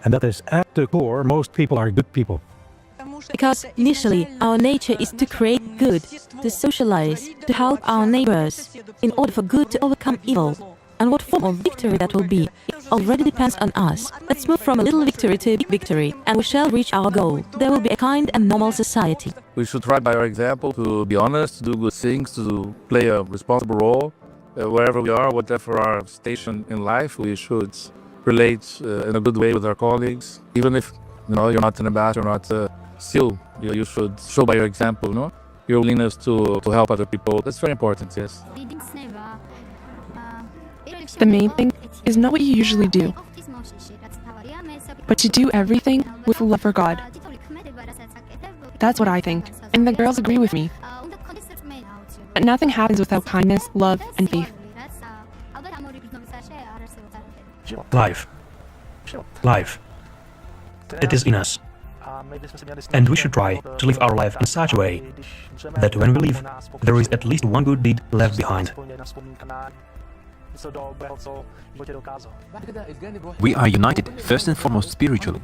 and that is at the core, most people are good people. Because initially, our nature is to create good, to socialize, to help our neighbors, in order for good to overcome evil. And what form of victory that will be, it already depends on us. Let's move from a little victory to a big victory, and we shall reach our goal. There will be a kind and normal society. We should try by our example to be honest, to do good things, to play a responsible role. Wherever we are, whatever our station in life, we should relate in a good way with our colleagues. Even if you're not an ambassador, you're not still, you should show by your example, your willingness to help other people. That's very important, yes. The main thing is not what you usually do, but to do everything with love for God. That's what I think, and the girls agree with me. But nothing happens without kindness, love, and faith. Life. It is in us. And we should try to live our life in such a way that when we leave, there is at least one good deed left behind. We are united first and foremost spiritually.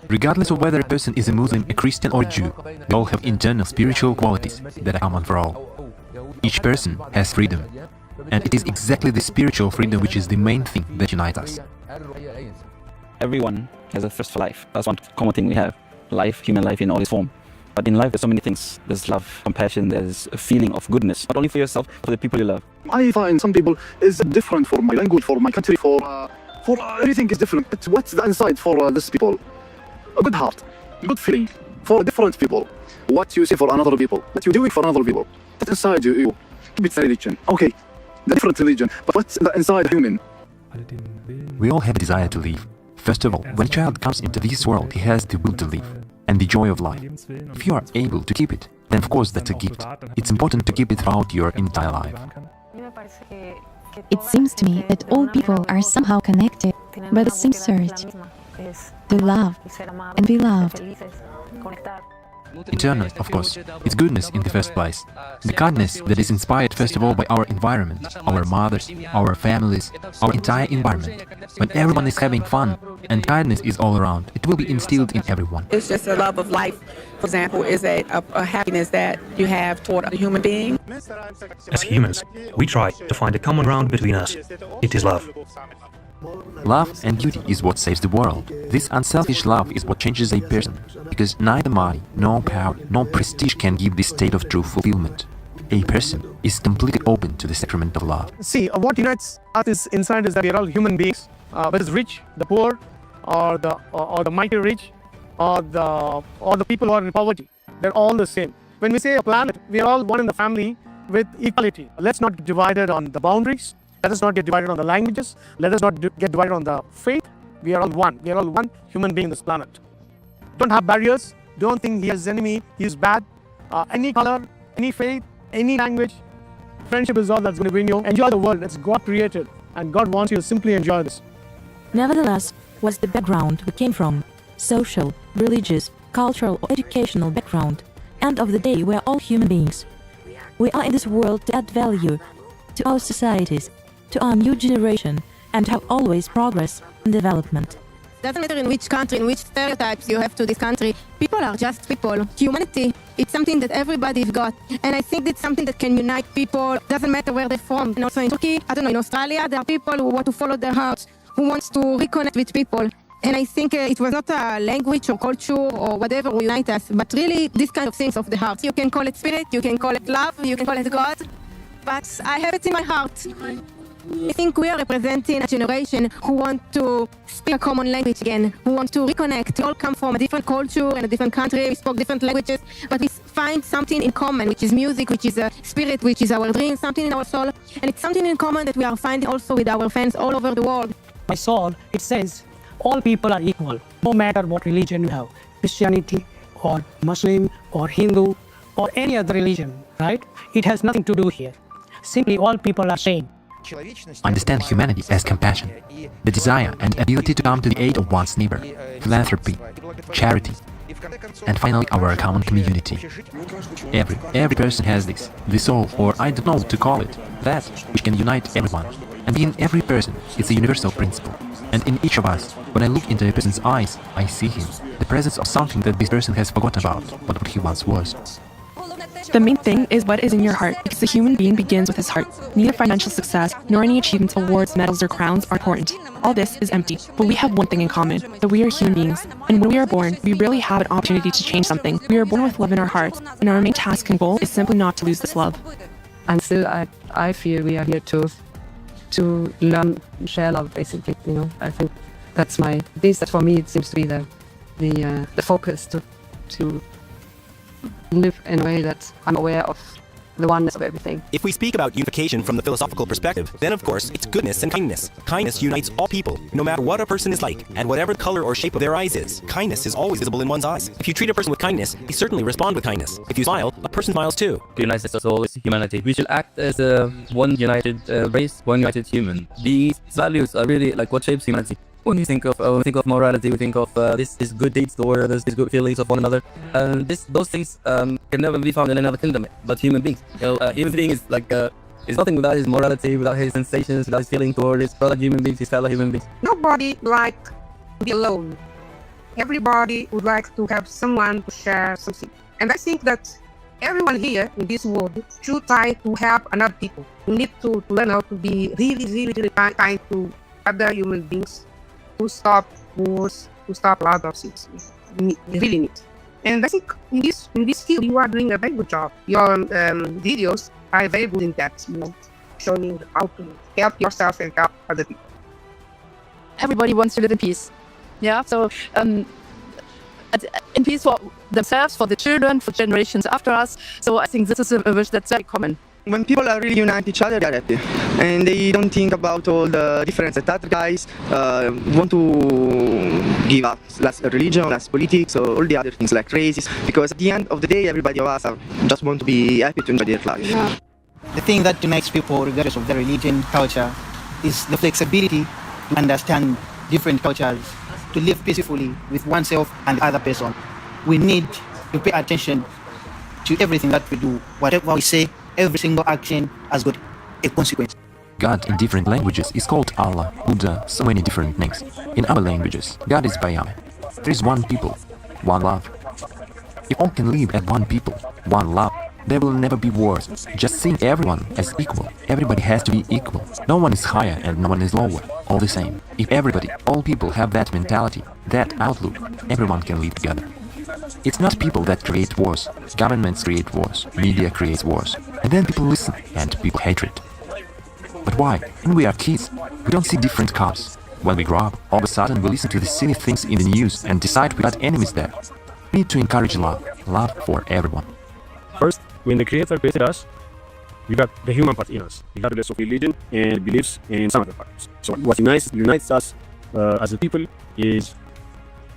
Regardless of whether a person is a Muslim, a Christian or a Jew, we all have internal spiritual qualities that are common for all. Each person has freedom, and it is exactly the spiritual freedom which is the main thing that unites us. Everyone has a thirst for life. That's one common thing we have. Life, human life in all its form. But in life there's so many things. There's love, compassion, there's a feeling of goodness. Not only for yourself, but for the people you love. I find some people is different for my language, for my country, for everything is different. But what's the inside for these people? A good heart, good feeling for different people. What you say for another people, what you doing for another people. That's inside you. Keep it religion. Okay, the different religion, but what's the inside human? We all have a desire to live. First of all, when a child comes into this world, he has the will to live and the joy of life. If you are able to keep it, then of course that's a gift. It's important to keep it throughout your entire life. It seems to me that all people are somehow connected by the same search to love and be loved. Eternal, of course, it's goodness in the first place. The kindness that is inspired first of all by our environment, our mothers, our families, our entire environment. When everyone is having fun and kindness is all around, it will be instilled in everyone. It's just a love of life. For example, is a happiness that you have toward a human being. As humans, we try to find a common ground between us. It is love. Love and duty is what saves the world. This unselfish love is what changes a person, because neither money, nor power, nor prestige can give this state of true fulfillment. A person is completely open to the sacrament of love. See, what unites us is inside is that we are all human beings, whether it's rich, the poor, or the mighty rich, or the people who are in poverty. They're all the same. When we say a planet, we are all one in the family with equality. Let's not get divided on the boundaries. Let us not get divided on the languages. Let us not get divided on the faith. We are all one. We are all one human being on this planet. Don't have barriers. Don't think he is enemy, he is bad. Any color, any faith, any language. Friendship is all that's going to bring you. Enjoy the world. It's God created. And God wants you to simply enjoy this. Nevertheless, what's the background we came from? Social, religious, cultural or educational background. End of the day, we are all human beings. We are in this world to add value to our societies, to our new generation, and have always progress and development. Doesn't matter in which country, in which stereotypes you have to this country. People are just people. Humanity, it's something that everybody's got. And I think it's something that can unite people. Doesn't matter where they're from. And also in Turkey, I don't know, in Australia, there are people who want to follow their hearts, who wants to reconnect with people. And I think it was not a language or culture or whatever will unite us, but really this kind of things of the heart. You can call it spirit, you can call it love, you can call it God, but I have it in my heart. I think we are representing a generation who want to speak a common language again, who want to reconnect. We all come from a different culture and a different country, we spoke different languages, but we find something in common, which is music, which is a spirit, which is our dream, something in our soul, and it's something in common that we are finding also with our fans all over the world. My soul, it says, all people are equal, no matter what religion you have, Christianity or Muslim or Hindu or any other religion, right? It has nothing to do here. Simply all people are same. Understand humanity as compassion, the desire and ability to come to the aid of one's neighbor, philanthropy, charity, and finally our common community. Every person has this, the soul, or I don't know what to call it, that which can unite everyone. And in every person, it's a universal principle. And in each of us, when I look into a person's eyes, I see him, the presence of something that this person has forgotten about, what he once was. The main thing is what is in your heart, because the human being begins with his heart. Neither financial success, nor any achievements, awards, medals, or crowns are important. All this is empty, but we have one thing in common, that we are human beings. And when we are born, we really have an opportunity to change something. We are born with love in our hearts, and our main task and goal is simply not to lose this love. And still, I feel we are here to learn, share love, basically. You know, I think that's that for me it seems to be the focus to live in a way that I'm aware of the oneness of everything. If we speak about unification from the philosophical perspective, then of course it's goodness and kindness. Kindness unites all people, no matter what a person is like, and whatever the color or shape of their eyes is. Kindness is always visible in one's eyes. If you treat a person with kindness, they certainly respond with kindness. If you smile, a person smiles too. Unites us all is humanity. We should act as one united race, one united human. These values are really like what shapes humanity. When we think of morality, we think of this good deeds or this good feelings of one another. Those things can never be found in another kingdom. But human beings, human being is like is nothing without his morality, without his sensations, without his feeling toward his brother human beings, his fellow human beings. Nobody would like to be alone. Everybody would like to have someone to share something. And I think that everyone here in this world should try to help another people. We need to learn how to be really kind to other human beings. To stop wars, to stop a lot of things. We really need. And I think in this field you are doing a very good job. Your videos are very good in that, showing how to help yourself and help other people. Everybody wants to live in peace. Yeah, so in peace for themselves, for the children, for generations after us. So I think this is a wish that's very common. When people are really unite each other, they're happy, and they don't think about all the difference that other guys want to give up, less religion, less politics, or all the other things like races. Because at the end of the day, everybody of us just want to be happy to enjoy their life. Yeah. The thing that unites people, regardless of their religion, culture, is the flexibility to understand different cultures, to live peacefully with oneself and the other person. We need to pay attention to everything that we do, whatever we say. Every single action has got a consequence. God in different languages is called Allah, Buddha, so many different names. In our languages, God is Bayam. There is one people, one love. If all can live as one people, one love, there will never be wars. Just seeing everyone as equal. Everybody has to be equal. No one is higher and no one is lower. All the same. If everybody, all people have that mentality, that outlook, everyone can live together. It's not people that create wars. Governments create wars. Media creates wars. And then people listen and people hatred. But why? When we are kids, we don't see different cars. When we grow up, all of a sudden we listen to the silly things in the news and decide we got enemies there. We need to encourage love. Love for everyone. First, when the Creator created us, we got the human part in us, regardless of religion and beliefs in some other parts. So what unites us as a people is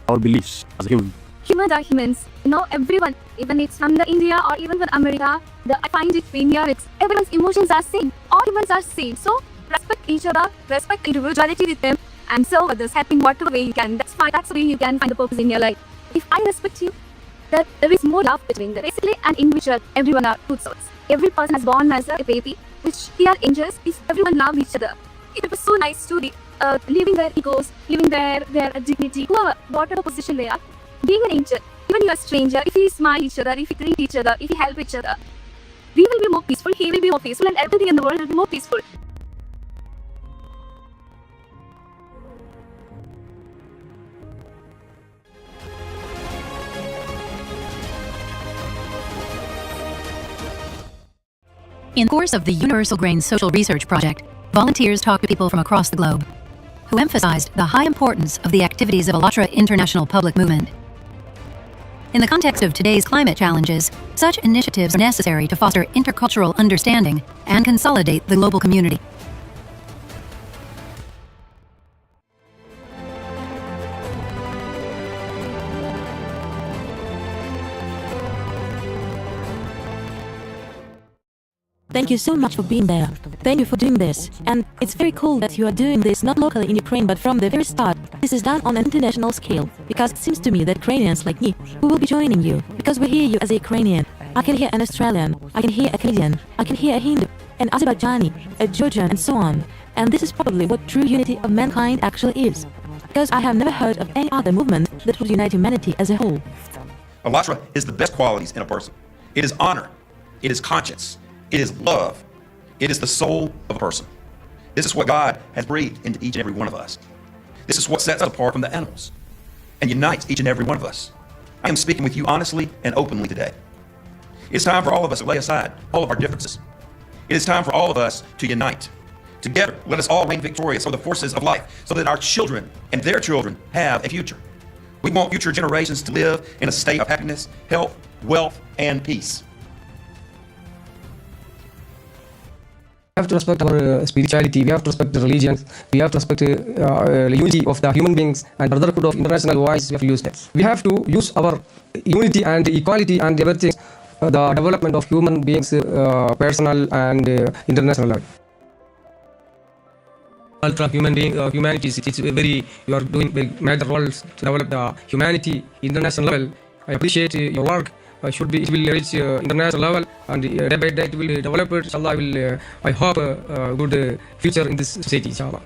our beliefs as a human. Humans are humans. Everyone, even it's from the India or even from America, I find it when here, everyone's emotions are same. All humans are same. So respect each other, respect individuality with them, and serve others, helping whatever way you can. That's fine. That's the way you can find the purpose in your life. If I respect you, that there is more love between the basically and individual. Everyone are good souls. Every person is born as a baby, which they are angels. If everyone love each other, it was so nice to be living their egos, living their dignity, whatever position they are. Being an angel, even you are a stranger, if we smile each other, if we greet each other, if we help each other, we will be more peaceful, he will be more peaceful, and everything in the world will be more peaceful. In the course of the Universal Grain Social Research Project, volunteers talked to people from across the globe who emphasized the high importance of the activities of ALLATRA International Public Movement. In the context of today's climate challenges, such initiatives are necessary to foster intercultural understanding and consolidate the global community. Thank you so much for being there. Thank you for doing this. And it's very cool that you are doing this not locally in Ukraine, but from the very start. This is done on an international scale, because it seems to me that Ukrainians like me, who will be joining you, because we hear you as a Ukrainian. I can hear an Australian, I can hear a Canadian, I can hear a Hindu, an Azerbaijani, a Georgian, and so on. And this is probably what true unity of mankind actually is. Because I have never heard of any other movement that would unite humanity as a whole. ALLATRA is the best qualities in a person. It is honor. It is conscience. It is love. It is the soul of a person. This is what God has breathed into each and every one of us. This is what sets us apart from the animals and unites each and every one of us. I am speaking with you honestly and openly today. It's time for all of us to lay aside all of our differences. It is time for all of us to unite. Together, let us all reign victorious over the forces of life so that our children and their children have a future. We want future generations to live in a state of happiness, health, wealth, and peace. We have to respect our spirituality, we have to respect the religions, we have to respect the unity of the human beings and brotherhood of international voice. We have to use that. We have to use our unity and equality and everything, the development of human beings, personal and international level. Ultra human being, humanity, it's very, you are doing major roles to develop the humanity international level. I appreciate your work. It will reach international level, and day by day it will develop. Inshallah, I hope a good future in this society. Inshallah.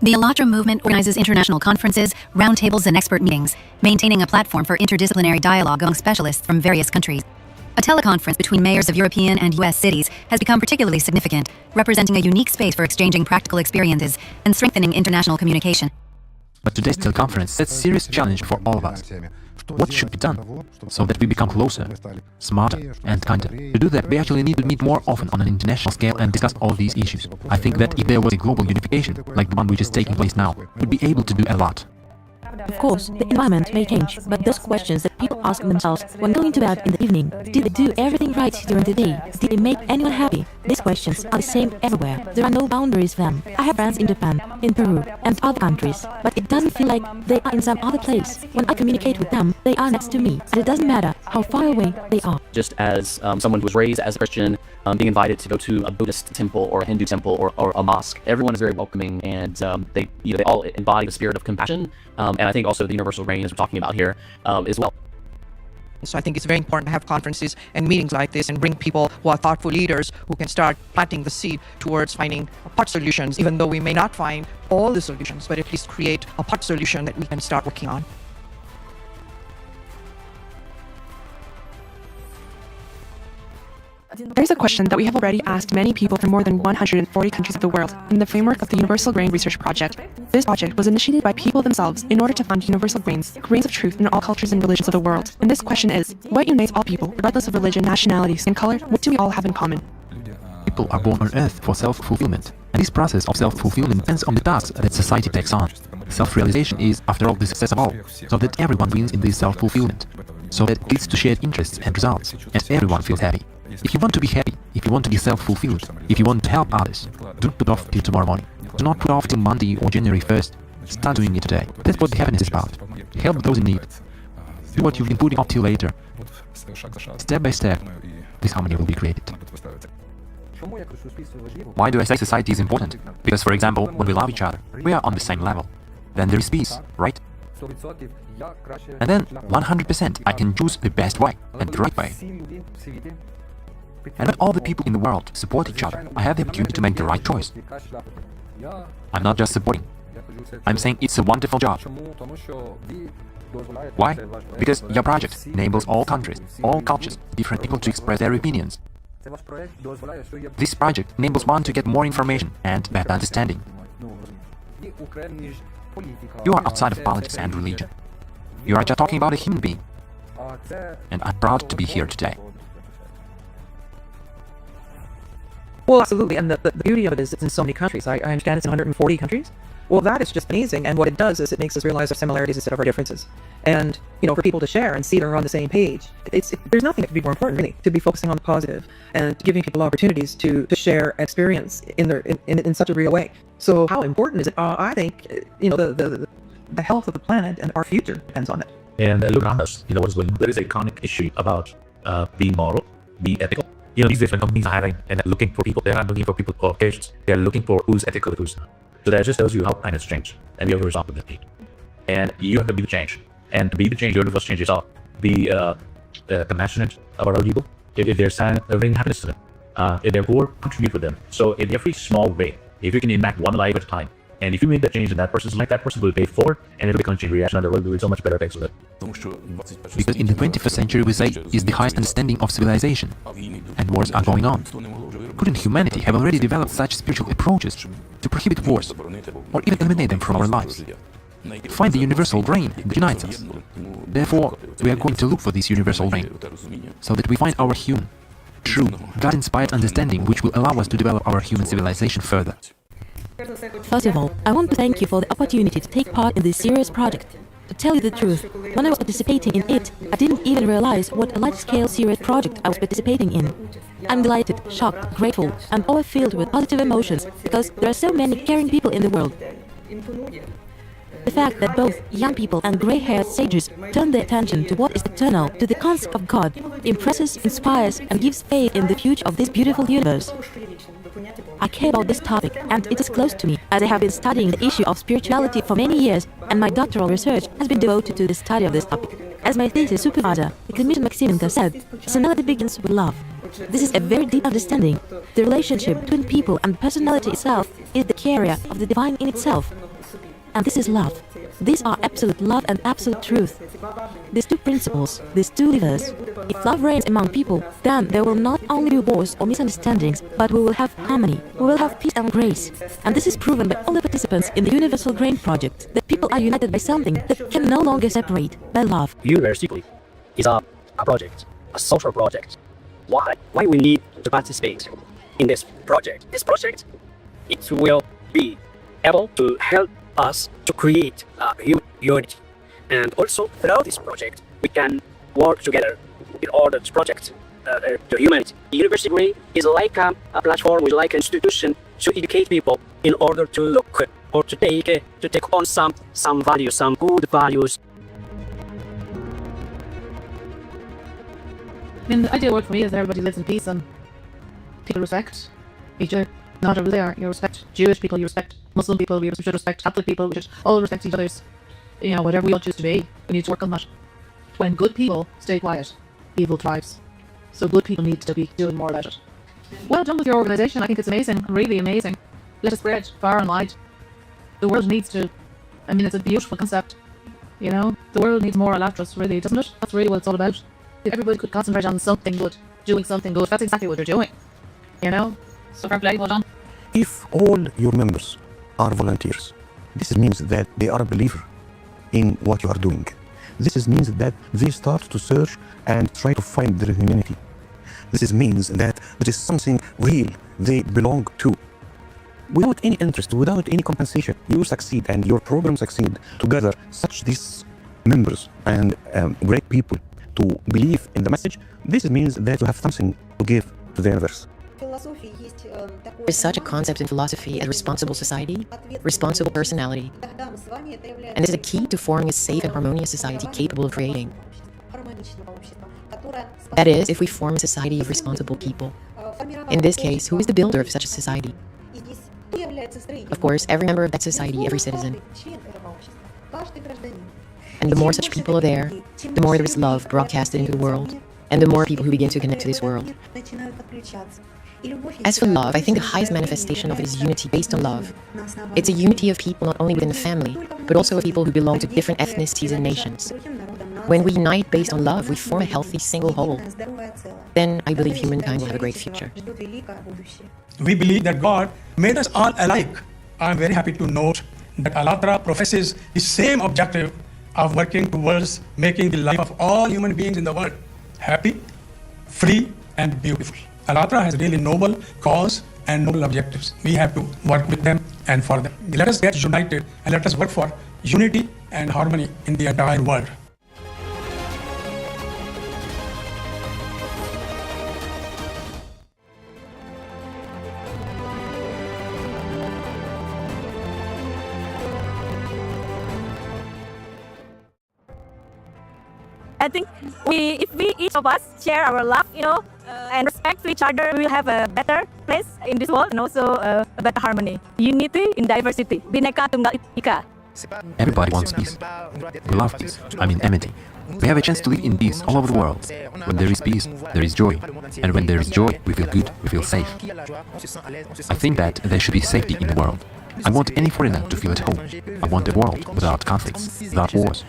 The ALLATRA movement organizes international conferences, roundtables, and expert meetings, maintaining a platform for interdisciplinary dialogue among specialists from various countries. A teleconference between mayors of European and US cities has become particularly significant, representing a unique space for exchanging practical experiences and strengthening international communication. But today's teleconference sets a serious challenge for all of us. What should be done so that we become closer, smarter, and kinder? To do that, we actually need to meet more often on an international scale and discuss all these issues. I think that if there was a global unification, like the one which is taking place now, we'd be able to do a lot. Of course, the environment may change, but those questions that people ask themselves when going to bed in the evening, did they do everything right during the day? Did they make anyone happy? These questions are the same everywhere. There are no boundaries for them. I have friends in Japan, in Peru, and other countries, but it doesn't feel like they are in some other place. When I communicate with them, they are next to me, and it doesn't matter how far away they are. Just as someone who was raised as a Christian, being invited to go to a Buddhist temple or a Hindu temple or a mosque, everyone is very welcoming, and they all embody the spirit of compassion, and I think also the universal reign, as we're talking about here, as well. So I think it's very important to have conferences and meetings like this and bring people who are thoughtful leaders who can start planting the seed towards finding part solutions, even though we may not find all the solutions, but at least create a part solution that we can start working on. There's a question that we have already asked many people from more than 140 countries of the world in the framework of the Universal Grain Research Project. This project was initiated by people themselves in order to fund universal grains of truth in all cultures and religions of the world. And this question is, what unites all people, regardless of religion, nationality, skin color? What do we all have in common? People are born on earth for self-fulfillment, and this process of self-fulfillment depends on the tasks that society takes on. Self-realization is, after all, the success of all, so that everyone wins in this self-fulfillment, so that it leads to shared interests and results, and everyone feels happy. If you want to be happy, if you want to be self-fulfilled, if you want to help others, don't put off till tomorrow morning. Do not put off till Monday or January 1st. Start doing it today. That's what happiness is about. Help those in need. Do what you've been putting off till later. Step by step, this harmony will be created. Why do I say society is important? Because, for example, when we love each other, we are on the same level. Then there is peace, right? And then 100% I can choose the best way and the right way. And when all the people in the world support each other, I have the opportunity to make the right choice. I'm not just supporting. I'm saying it's a wonderful job. Why? Because your project enables all countries, all cultures, different people to express their opinions. This project enables one to get more information and better understanding. You are outside of politics and religion. You are just talking about a human being. And I'm proud to be here today. Well, absolutely. And the beauty of it is it's in so many countries. I understand it's in 140 countries. Well, that is just amazing. And what it does is it makes us realize our similarities instead of our differences. And, for people to share and see they're on the same page, there's nothing that could be more important, really, to be focusing on the positive and giving people opportunities to share experience in such a real way. So how important is it? I think, the health of the planet and our future depends on it. And look around us, what is going on? There is a chronic issue about being moral, being ethical. These different companies are hiring and looking for people. They're not looking for people or occasions. They're looking for who's ethical and who's not. So that just tells you how time has changed, and we have a responsibility. And you have to be the change. And to be the change, you have to first change yourself. Be compassionate about other people. If they're sad, bring happiness to them. If they're poor, contribute with them. So in every small way, if you can impact one life at a time, and if you make that change in that person's life, that person will pay forward, and it'll become a chain reaction, and the world will do so much better effects with it. Because in the 21st century, we say, is the highest understanding of civilization, and wars are going on. Couldn't humanity have already developed such spiritual approaches to prohibit wars, or even eliminate them from our lives? Find the universal grain that unites us. Therefore, we are going to look for this universal grain, so that we find our human, true, God-inspired understanding which will allow us to develop our human civilization further. First of all, I want to thank you for the opportunity to take part in this serious project. To tell you the truth, when I was participating in it, I didn't even realize what a large-scale serious project I was participating in. I'm delighted, shocked, grateful, and overfilled with positive emotions because there are so many caring people in the world. The fact that both young people and grey-haired sages turn their attention to what is eternal, to the concept of God, impresses, inspires, and gives faith in the future of this beautiful universe. I care about this topic, and it is close to me, as I have been studying the issue of spirituality for many years, and my doctoral research has been devoted to the study of this topic. As my thesis supervisor, the Commission Maximenko said, personality begins with love. This is a very deep understanding. The relationship between people and personality itself is the carrier of the divine in itself. And this is love. These are absolute love and absolute truth. These two principles, these two levers. If love reigns among people, then there will not only be wars or misunderstandings, but we will have harmony, we will have peace and grace. And this is proven by all the participants in the Universal Grain Project, that people are united by something that can no longer separate, by love. University is a project, a social project. Why we need to participate in this project? This project, it will be able to help us to create human unity. And also, throughout this project, we can work together in order to project the humanity. The University Grain is like a platform, like an institution to educate people in order to look or to take on some values, some good values. I mean, the ideal world for me is that everybody lives in peace and people respect each other. No matter who they are, you respect Jewish people, you respect Muslim people, we should respect Catholic people, we should all respect each other's, whatever we all choose to be. We need to work on that. When good people stay quiet, evil thrives. So good people need to be doing more about it. Well done with your organisation. I think it's amazing, really amazing. Let it spread far and wide. The world needs to, it's a beautiful concept. The world needs more ALLATRAs, really, doesn't it? That's really what it's all about. If everybody could concentrate on something good, doing something good, that's exactly what they're doing. So fair play, well done. If all your members are volunteers, this means that they are a believer in what you are doing. This means that they start to search and try to find their humanity. This means that there is something real they belong to. Without any interest, without any compensation, you succeed and your program succeed to gather such these members and great people to believe in the message. This means that you have something to give to the universe. There is such a concept in philosophy as responsible society, responsible personality. And this is a key to forming a safe and harmonious society capable of creating. That is, if we form a society of responsible people. In this case, who is the builder of such a society? Of course, every member of that society, every citizen. And the more such people are there, the more there is love broadcasted into the world, and the more people who begin to connect to this world. As for love, I think the highest manifestation of it is unity based on love. It's a unity of people not only within the family, but also of people who belong to different ethnicities and nations. When we unite based on love, we form a healthy single whole. Then I believe humankind will have a great future. We believe that God made us all alike. I am very happy to note that ALLATRA professes the same objective of working towards making the life of all human beings in the world happy, free, and beautiful. ALLATRA has a really noble cause and noble objectives. We have to work with them and for them. Let us get united and let us work for unity and harmony in the entire world. I think if we each of us share our love, and respect to each other, we will have a better place in this world and also a better harmony. Unity in diversity. Bhinneka Tunggal Ika. Everybody wants peace. We love peace. I mean amity. We have a chance to live in peace all over the world. When there is peace, there is joy. And when there is joy, we feel good, we feel safe. I think that there should be safety in the world. I want any foreigner to feel at home. I want a world without conflicts, without wars.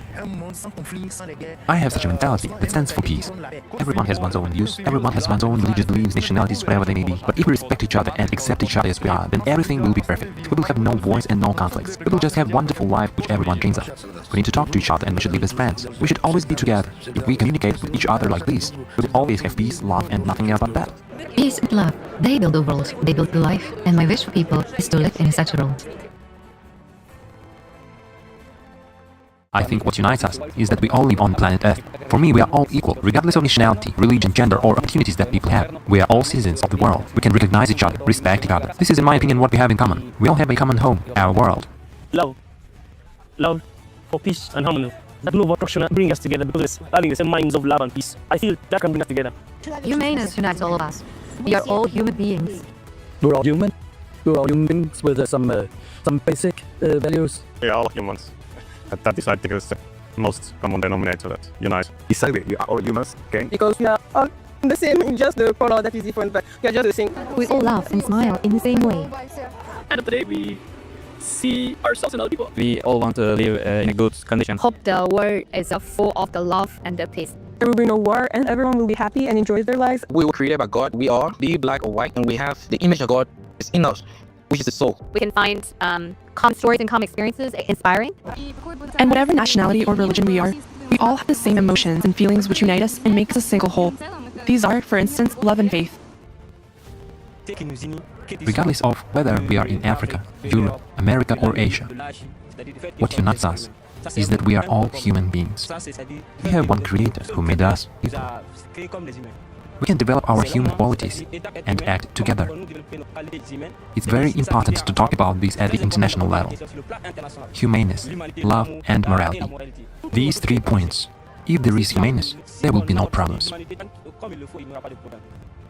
I have such a mentality that stands for peace. Everyone has one's own views, everyone has one's own religious beliefs, nationalities, whatever they may be. But if we respect each other and accept each other as we are, then everything will be perfect. We will have no wars and no conflicts. We will just have a wonderful life which everyone dreams of. We need to talk to each other and we should live as friends. We should always be together. If we communicate with each other like this, we will always have peace, love and nothing else but that. Peace and love. They build the world, they build the life, and my wish for people is to live in such a world. I think what unites us is that we all live on planet Earth. For me, we are all equal, regardless of nationality, religion, gender, or opportunities that people have. We are all citizens of the world. We can recognize each other, respect each other. This is, in my opinion, what we have in common. We all have a common home, our world. Love for peace and harmony. That love of attraction bring us together because we're having the same minds of love and peace. I feel that can bring us together. Humaneness unites all of us. We are all human beings. We're all human. We're all human beings with some basic values. We are all humans. That is, I think, is the most common denominator that unites. Exactly, we are all humans, okay? Because we are all the same, just the color that is different, but we are just the same. We all laugh and smile in the same way. End of the day, we see ourselves in other people. We all want to live in a good condition. Hope the world is full of the love and the peace. There will be no war and everyone will be happy and enjoy their lives. We were created by God. We are, be black or white, and we have the image of God is in us, which is the soul. We can find common stories and common experiences inspiring. And whatever nationality or religion we are, we all have the same emotions and feelings which unite us and make us a single whole. These are, for instance, love and faith. Regardless of whether we are in Africa, Europe, America or Asia, what unites us is that we are all human beings. We have one creator who made us equal. We can develop our human qualities and act together. It's very important to talk about this at the international level. Humaneness, love and morality. These 3 points. If there is humaneness, there will be no problems.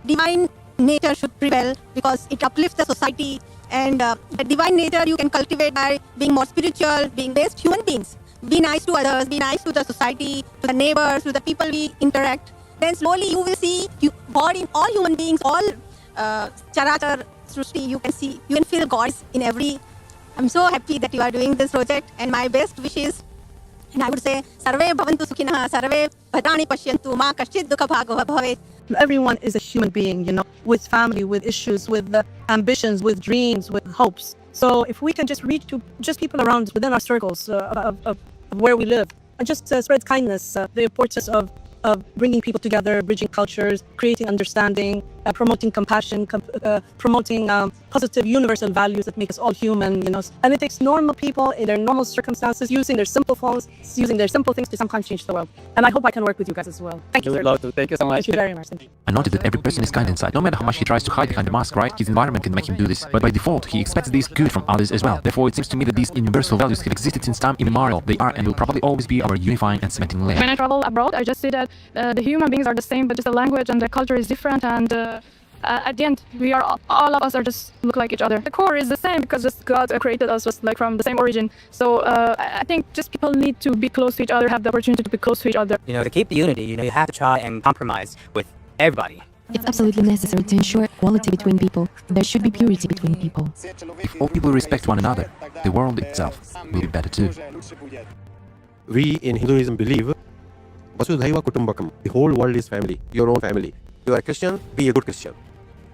Divine nature should prevail because it uplifts the society, and the divine nature you can cultivate by being more spiritual, being best human beings. Be nice to others, be nice to the society, to the neighbors, to the people we interact. Then slowly you will see God in all human beings, all Charachar Srushti. You can feel God in every. I'm so happy that you are doing this project, and my best wishes. And I would say, Sarve bhavantu sukhinah, sarve bhadrani pashyantu, ma kaschit dukha bhagava bhavet. Everyone is a human being, with family, with issues, with ambitions, with dreams, with hopes. So if we can just reach to just people around within our circles of where we live, and just spread kindness, the importance of bringing people together, bridging cultures, creating understanding, promoting compassion, promoting positive universal values that make us all human, And it takes normal people in their normal circumstances, using their simple phones, using their simple things to sometimes change the world. And I hope I can work with you guys as well. Thank you, sir. Thank you so much. Thank you very much. I noted that every person is kind inside, no matter how much he tries to hide behind the mask, right? His environment can make him do this, but by default, he expects this good from others as well. Therefore, it seems to me that these universal values have existed since time immemorial. They are and will probably always be our unifying and cementing layer. When I travel abroad, I just see that the human beings are the same, but just the language and the culture is different, and at the end, all of us are just look like each other. The core is the same because just God created us just like from the same origin. So I think just people need to be close to each other, have the opportunity to be close to each other. To keep the unity, you have to try and compromise with everybody. It's absolutely necessary to ensure equality between people. There should be purity between people. If all people respect one another, the world itself will be better too. We in Hinduism believe Vasudhaiva Kutumbakam. The whole world is family, your own family. You are a Christian, be a good Christian.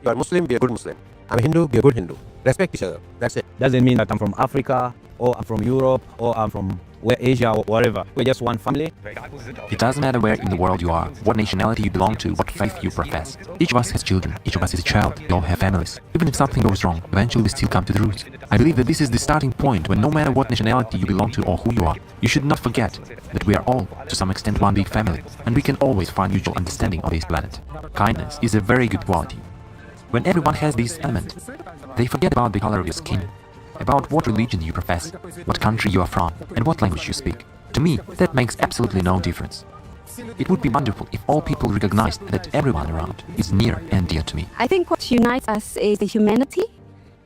You are Muslim, be a good Muslim. I'm a Hindu, be a good Hindu. Respect each other. That's it. Doesn't mean that I'm from Africa, or I'm from Europe, or I'm from we're Asia or whatever. We're just one family. It doesn't matter where in the world you are, what nationality you belong to, what faith you profess. Each of us has children, each of us is a child, we all have families. Even if something goes wrong, eventually we still come to the roots. I believe that this is the starting point when no matter what nationality you belong to or who you are, you should not forget that we are all, to some extent, one big family, and we can always find mutual understanding on this planet. Kindness is a very good quality. When everyone has this element, they forget about the color of your skin, about what religion you profess, what country you are from, and what language you speak. To me, that makes absolutely no difference. It would be wonderful if all people recognized that everyone around is near and dear to me. I think what unites us is the humanity,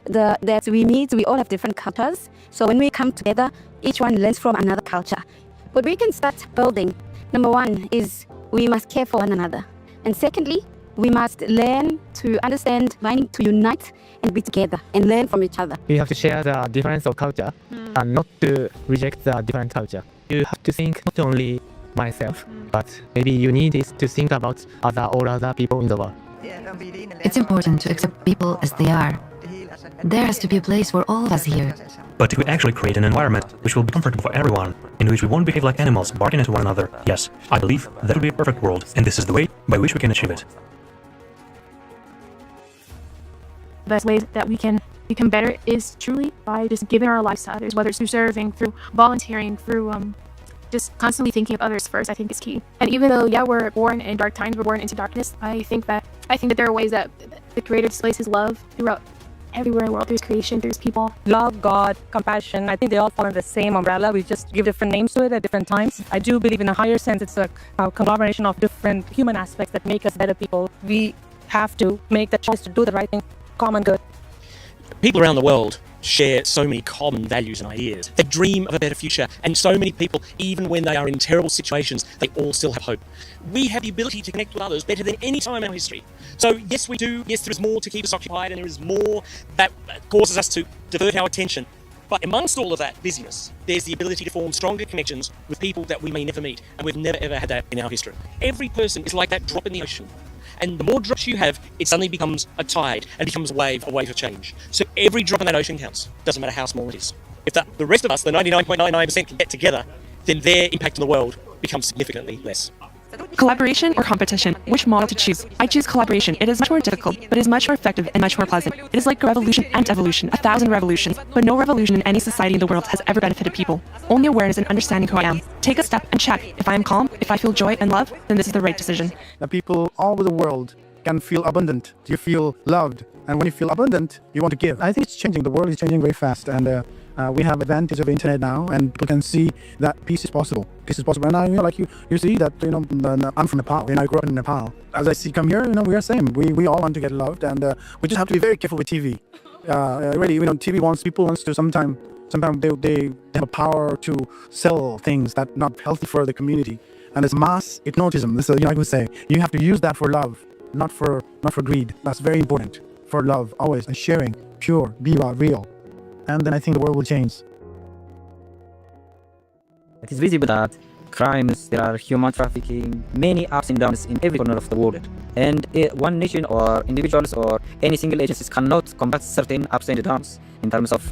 that we meet, we all have different cultures. So when we come together, each one learns from another culture. But we can start building. Number one is we must care for one another. And secondly, we must learn to understand, learning to unite and be together and learn from each other. We have to share the difference of culture and not to reject the different culture. You have to think not only myself, but maybe you need is to think about all other people in the world. It's important to accept people as they are. There has to be a place for all of us here. But to actually create an environment which will be comfortable for everyone, in which we won't behave like animals barking at one another, yes, I believe that would be a perfect world, and this is the way by which we can achieve it. The best way that we can become better is truly by just giving our lives to others, whether it's through serving, through volunteering, through just constantly thinking of others first. I think is key. And even though we're born in dark times, we're born into darkness, I think that there are ways that the Creator displays His love throughout everywhere in the world, through His creation, through His people. Love, God, compassion, I think they all fall under the same umbrella. We just give different names to it at different times. I do believe in a higher sense it's a conglomeration of different human aspects that make us better people. We have to make the choice to do the right thing, common good. People around the world share so many common values and ideas. They dream of a better future, and so many people, even when they are in terrible situations, they all still have hope. We have the ability to connect with others better than any time in our history. So yes, we do. Yes, there is more to keep us occupied, and there is more that causes us to divert our attention. But amongst all of that busyness, there's the ability to form stronger connections with people that we may never meet, and we've never ever had that in our history. Every person is like that drop in the ocean. And the more drops you have, it suddenly becomes a tide and becomes a wave of change. So every drop in that ocean counts. Doesn't matter how small it is. If the rest of us, the 99.99%, can get together, then their impact on the world becomes significantly less. Collaboration or competition? Which model to choose? I choose collaboration. It is much more difficult, but it is much more effective and much more pleasant. It is like a revolution and evolution, 1,000 revolutions, but no revolution in any society in the world has ever benefited people. Only awareness and understanding who I am. Take a step and check. If I am calm, if I feel joy and love, then this is the right decision. The people all over the world can feel abundant. You feel loved. And when you feel abundant, you want to give. I think it's changing. The world is changing very fast. And we have advantage of the internet now, and people can see that peace is possible. Peace is possible. And like you see that, I'm from Nepal. I grew up in Nepal. As I see come here, we are same. We all want to get loved, and we just have to be very careful with TV. Really, TV people wants to sometimes they have a power to sell things that not healthy for the community. And it's mass hypnotism. This is, I would say, you have to use that for love, not for greed. That's very important. For love, always, and sharing, pure, be real. And then I think the world will change. It is visible that crimes, there are human trafficking, many ups and downs in every corner of the world. And one nation or individuals or any single agencies cannot combat certain ups and downs in terms of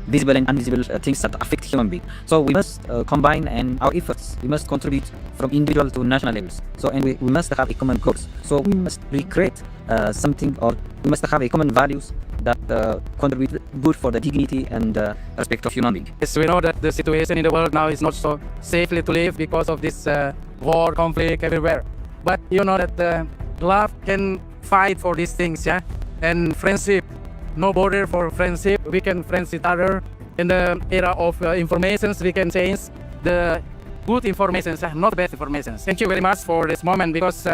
visible and invisible things that affect human beings. So we must combine our efforts. We must contribute from individual to national levels. So and we must have a common goals. So we must recreate something, or we must have a common values that contribute good for the dignity and respect of human beings. Yes, we know that the situation in the world now is not so safely to live because of this war, conflict everywhere. But you know that love can fight for these things, yeah? And friendship, no border for friendship. We can friends each other. In the era of informations, we can change the good information, not bad information. Thank you very much for this moment, because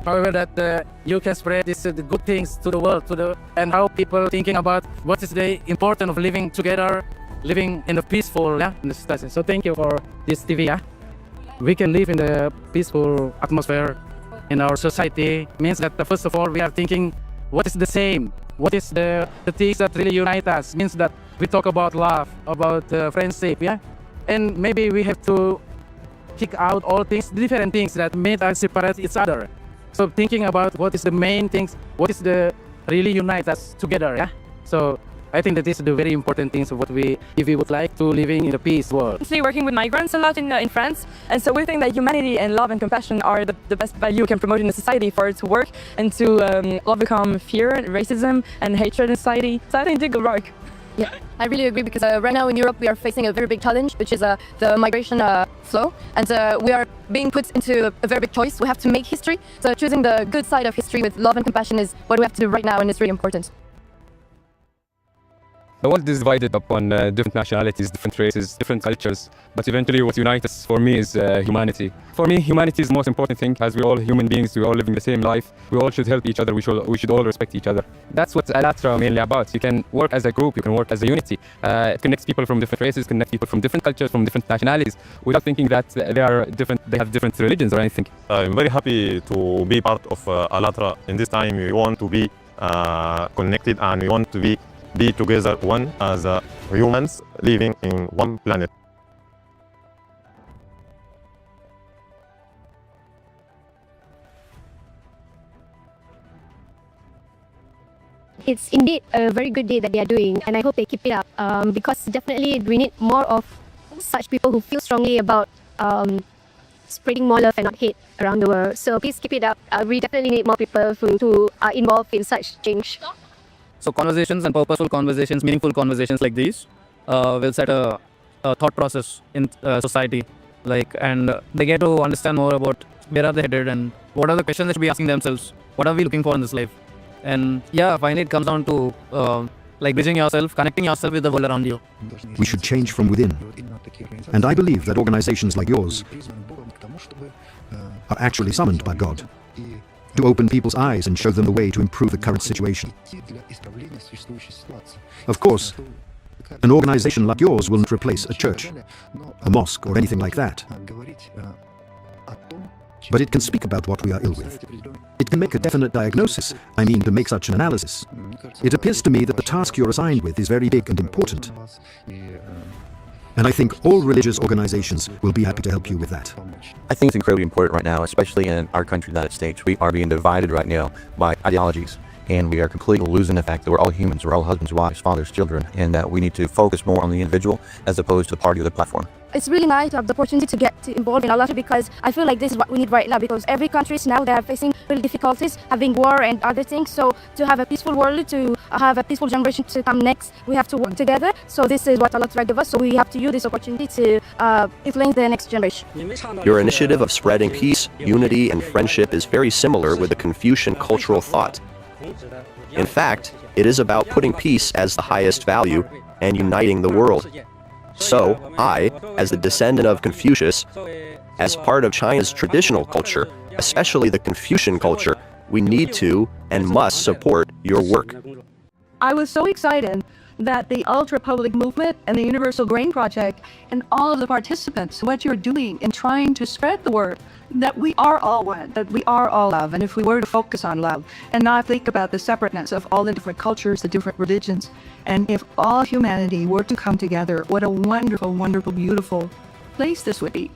however that you can spread these the good things to the world, and how people thinking about what is the importance of living together, living in a peaceful in the society. So thank you for this TV. Yeah? We can live in the peaceful atmosphere in our society. Means that first of all we are thinking what is the same, what is the things that really unite us. Means that we talk about love, about friendship, yeah, and maybe we have to kick out all things, different things that made us separate each other. So thinking about what is the main things, what is the really unite us together, yeah. So I think that this is the very important things of what if we would like to living in a peace world. Actually working with migrants a lot in France, and so we think that humanity and love and compassion are the best value we can promote in a society for it to work and to overcome fear, racism and hatred in society. So I think it did good work. Yeah, I really agree because right now in Europe we are facing a very big challenge, which is the migration flow, and we are being put into a very big choice. We have to make history, so choosing the good side of history with love and compassion is what we have to do right now, and it's really important. The world is divided upon different nationalities, different races, different cultures, but eventually what unites us for me is humanity. For me, humanity is the most important thing, as we're all human beings, we're all living the same life, we all should help each other, we should all respect each other. That's what ALLATRA mainly about. You can work as a group, you can work as a unity. It connects people from different races, connects people from different cultures, from different nationalities, without thinking that they have different religions or anything. I'm very happy to be part of ALLATRA. In this time, we want to be connected and we want to be together one as humans living in one planet. It's indeed a very good day that they are doing, and I hope they keep it up because definitely we need more of such people who feel strongly about spreading more love and not hate around the world. So please keep it up. We definitely need more people who are involved in such change. So conversations and purposeful conversations, meaningful conversations like these will set a thought process in society, and they get to understand more about where are they headed and what are the questions they should be asking themselves. What are we looking for in this life? And yeah, finally it comes down to bridging yourself, connecting yourself with the world around you. We should change from within. And I believe that organizations like yours are actually summoned by God to open people's eyes and show them the way to improve the current situation. Of course, an organization like yours won't replace a church, a mosque, or anything like that. But it can speak about what we are ill with. It can make a definite diagnosis, to make such an analysis. It appears to me that the task you're assigned with is very big and important. And I think all religious organizations will be happy to help you with that. I think it's incredibly important right now, especially in our country, the United States. We are being divided right now by ideologies, and we are completely losing the fact that we're all humans, we're all husbands, wives, fathers, children, and that we need to focus more on the individual as opposed to the party or the platform. It's really nice to have the opportunity to get involved in ALLATRA because I feel like this is what we need right now, because every country now they are facing real difficulties, having war and other things. So to have a peaceful world, to have a peaceful generation to come next, we have to work together. So this is what ALLATRA gives us. So we have to use this opportunity to influence the next generation. Your initiative of spreading peace, unity, and friendship is very similar with the Confucian cultural thought. In fact, it is about putting peace as the highest value and uniting the world. So, I, as the descendant of Confucius, as part of China's traditional culture, especially the Confucian culture, we need to and must support your work. I was so excited that the ALLATRA Public Movement and the Universal Grain Project and all of the participants, what you're doing in trying to spread the word that we are all one, that we are all love, and if we were to focus on love and not think about the separateness of all the different cultures, the different religions, and if all humanity were to come together, what a wonderful, wonderful, beautiful place this would be.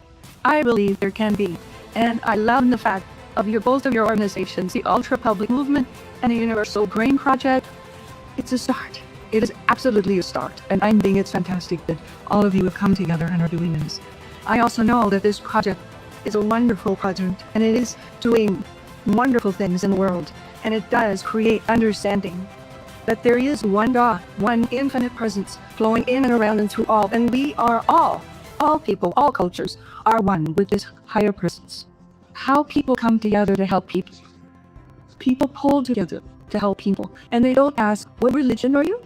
I believe there can be, and I love the fact of both of your organizations, the ALLATRA Public Movement and the Universal Grain Project. It's a start. It is absolutely a start, and I think it's fantastic that all of you have come together and are doing this. I also know that this project is a wonderful project, and it is doing wonderful things in the world, and it does create understanding that there is one God, one infinite presence flowing in and around and through all, and we are all people, all cultures are one with this higher presence. How people come together to help people. People pull together to help people, and they don't ask, what religion are you?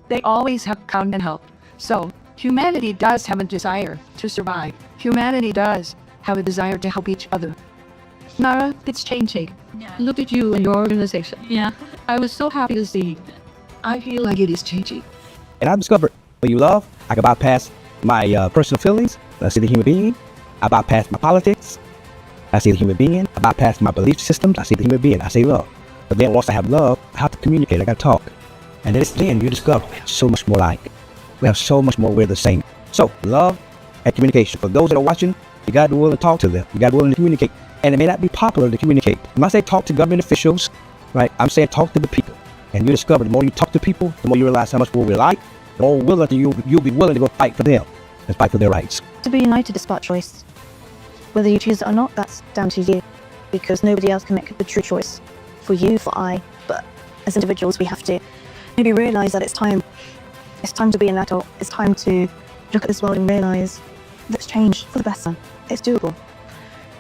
They always have come and helped. So humanity does have a desire to survive. Humanity does have a desire to help each other. Nara, it's changing. Yeah. Look at you and your organization. Yeah. I was so happy to see. I feel like it is changing. And I've discovered when you love, I can bypass my personal feelings. I see the human being. I bypass my politics. I see the human being. I bypass my belief systems. I see the human being. I say love. But then once I have love, I have to communicate. I got to talk. And then you discover we have so much more alike. We have so much more, we're the same. So, love and communication. For those that are watching, you got to be willing to talk to them. You got to be willing to communicate. And it may not be popular to communicate. When I say talk to government officials, right, I'm saying talk to the people. And you discover the more you talk to people, the more you realize how much more we like, the more willing you'll be willing to go fight for them and fight for their rights. To be united is about choice. Whether you choose it or not, that's down to you, because nobody else can make the true choice for you, for I. But as individuals, we have to maybe realize that it's time to be an adult. It's time to look at this world and realize let's change for the better. It's doable.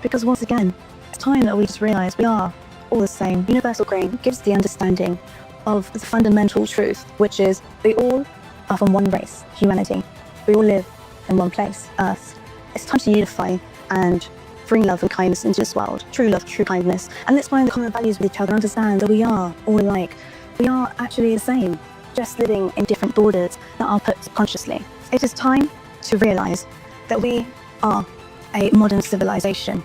Because once again, it's time that we just realize we are all the same. Universal grain gives the understanding of the fundamental truth, which is we all are from one race, humanity. We all live in one place, Earth. It's time to unify and bring love and kindness into this world. True love, true kindness. And let's find the common values with each other, understand that we are all alike. We are actually the same, just living in different borders that are put subconsciously. It is time to realize that we are a modern civilization.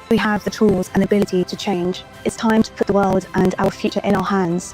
We have the tools and ability to change. It's time to put the world and our future in our hands.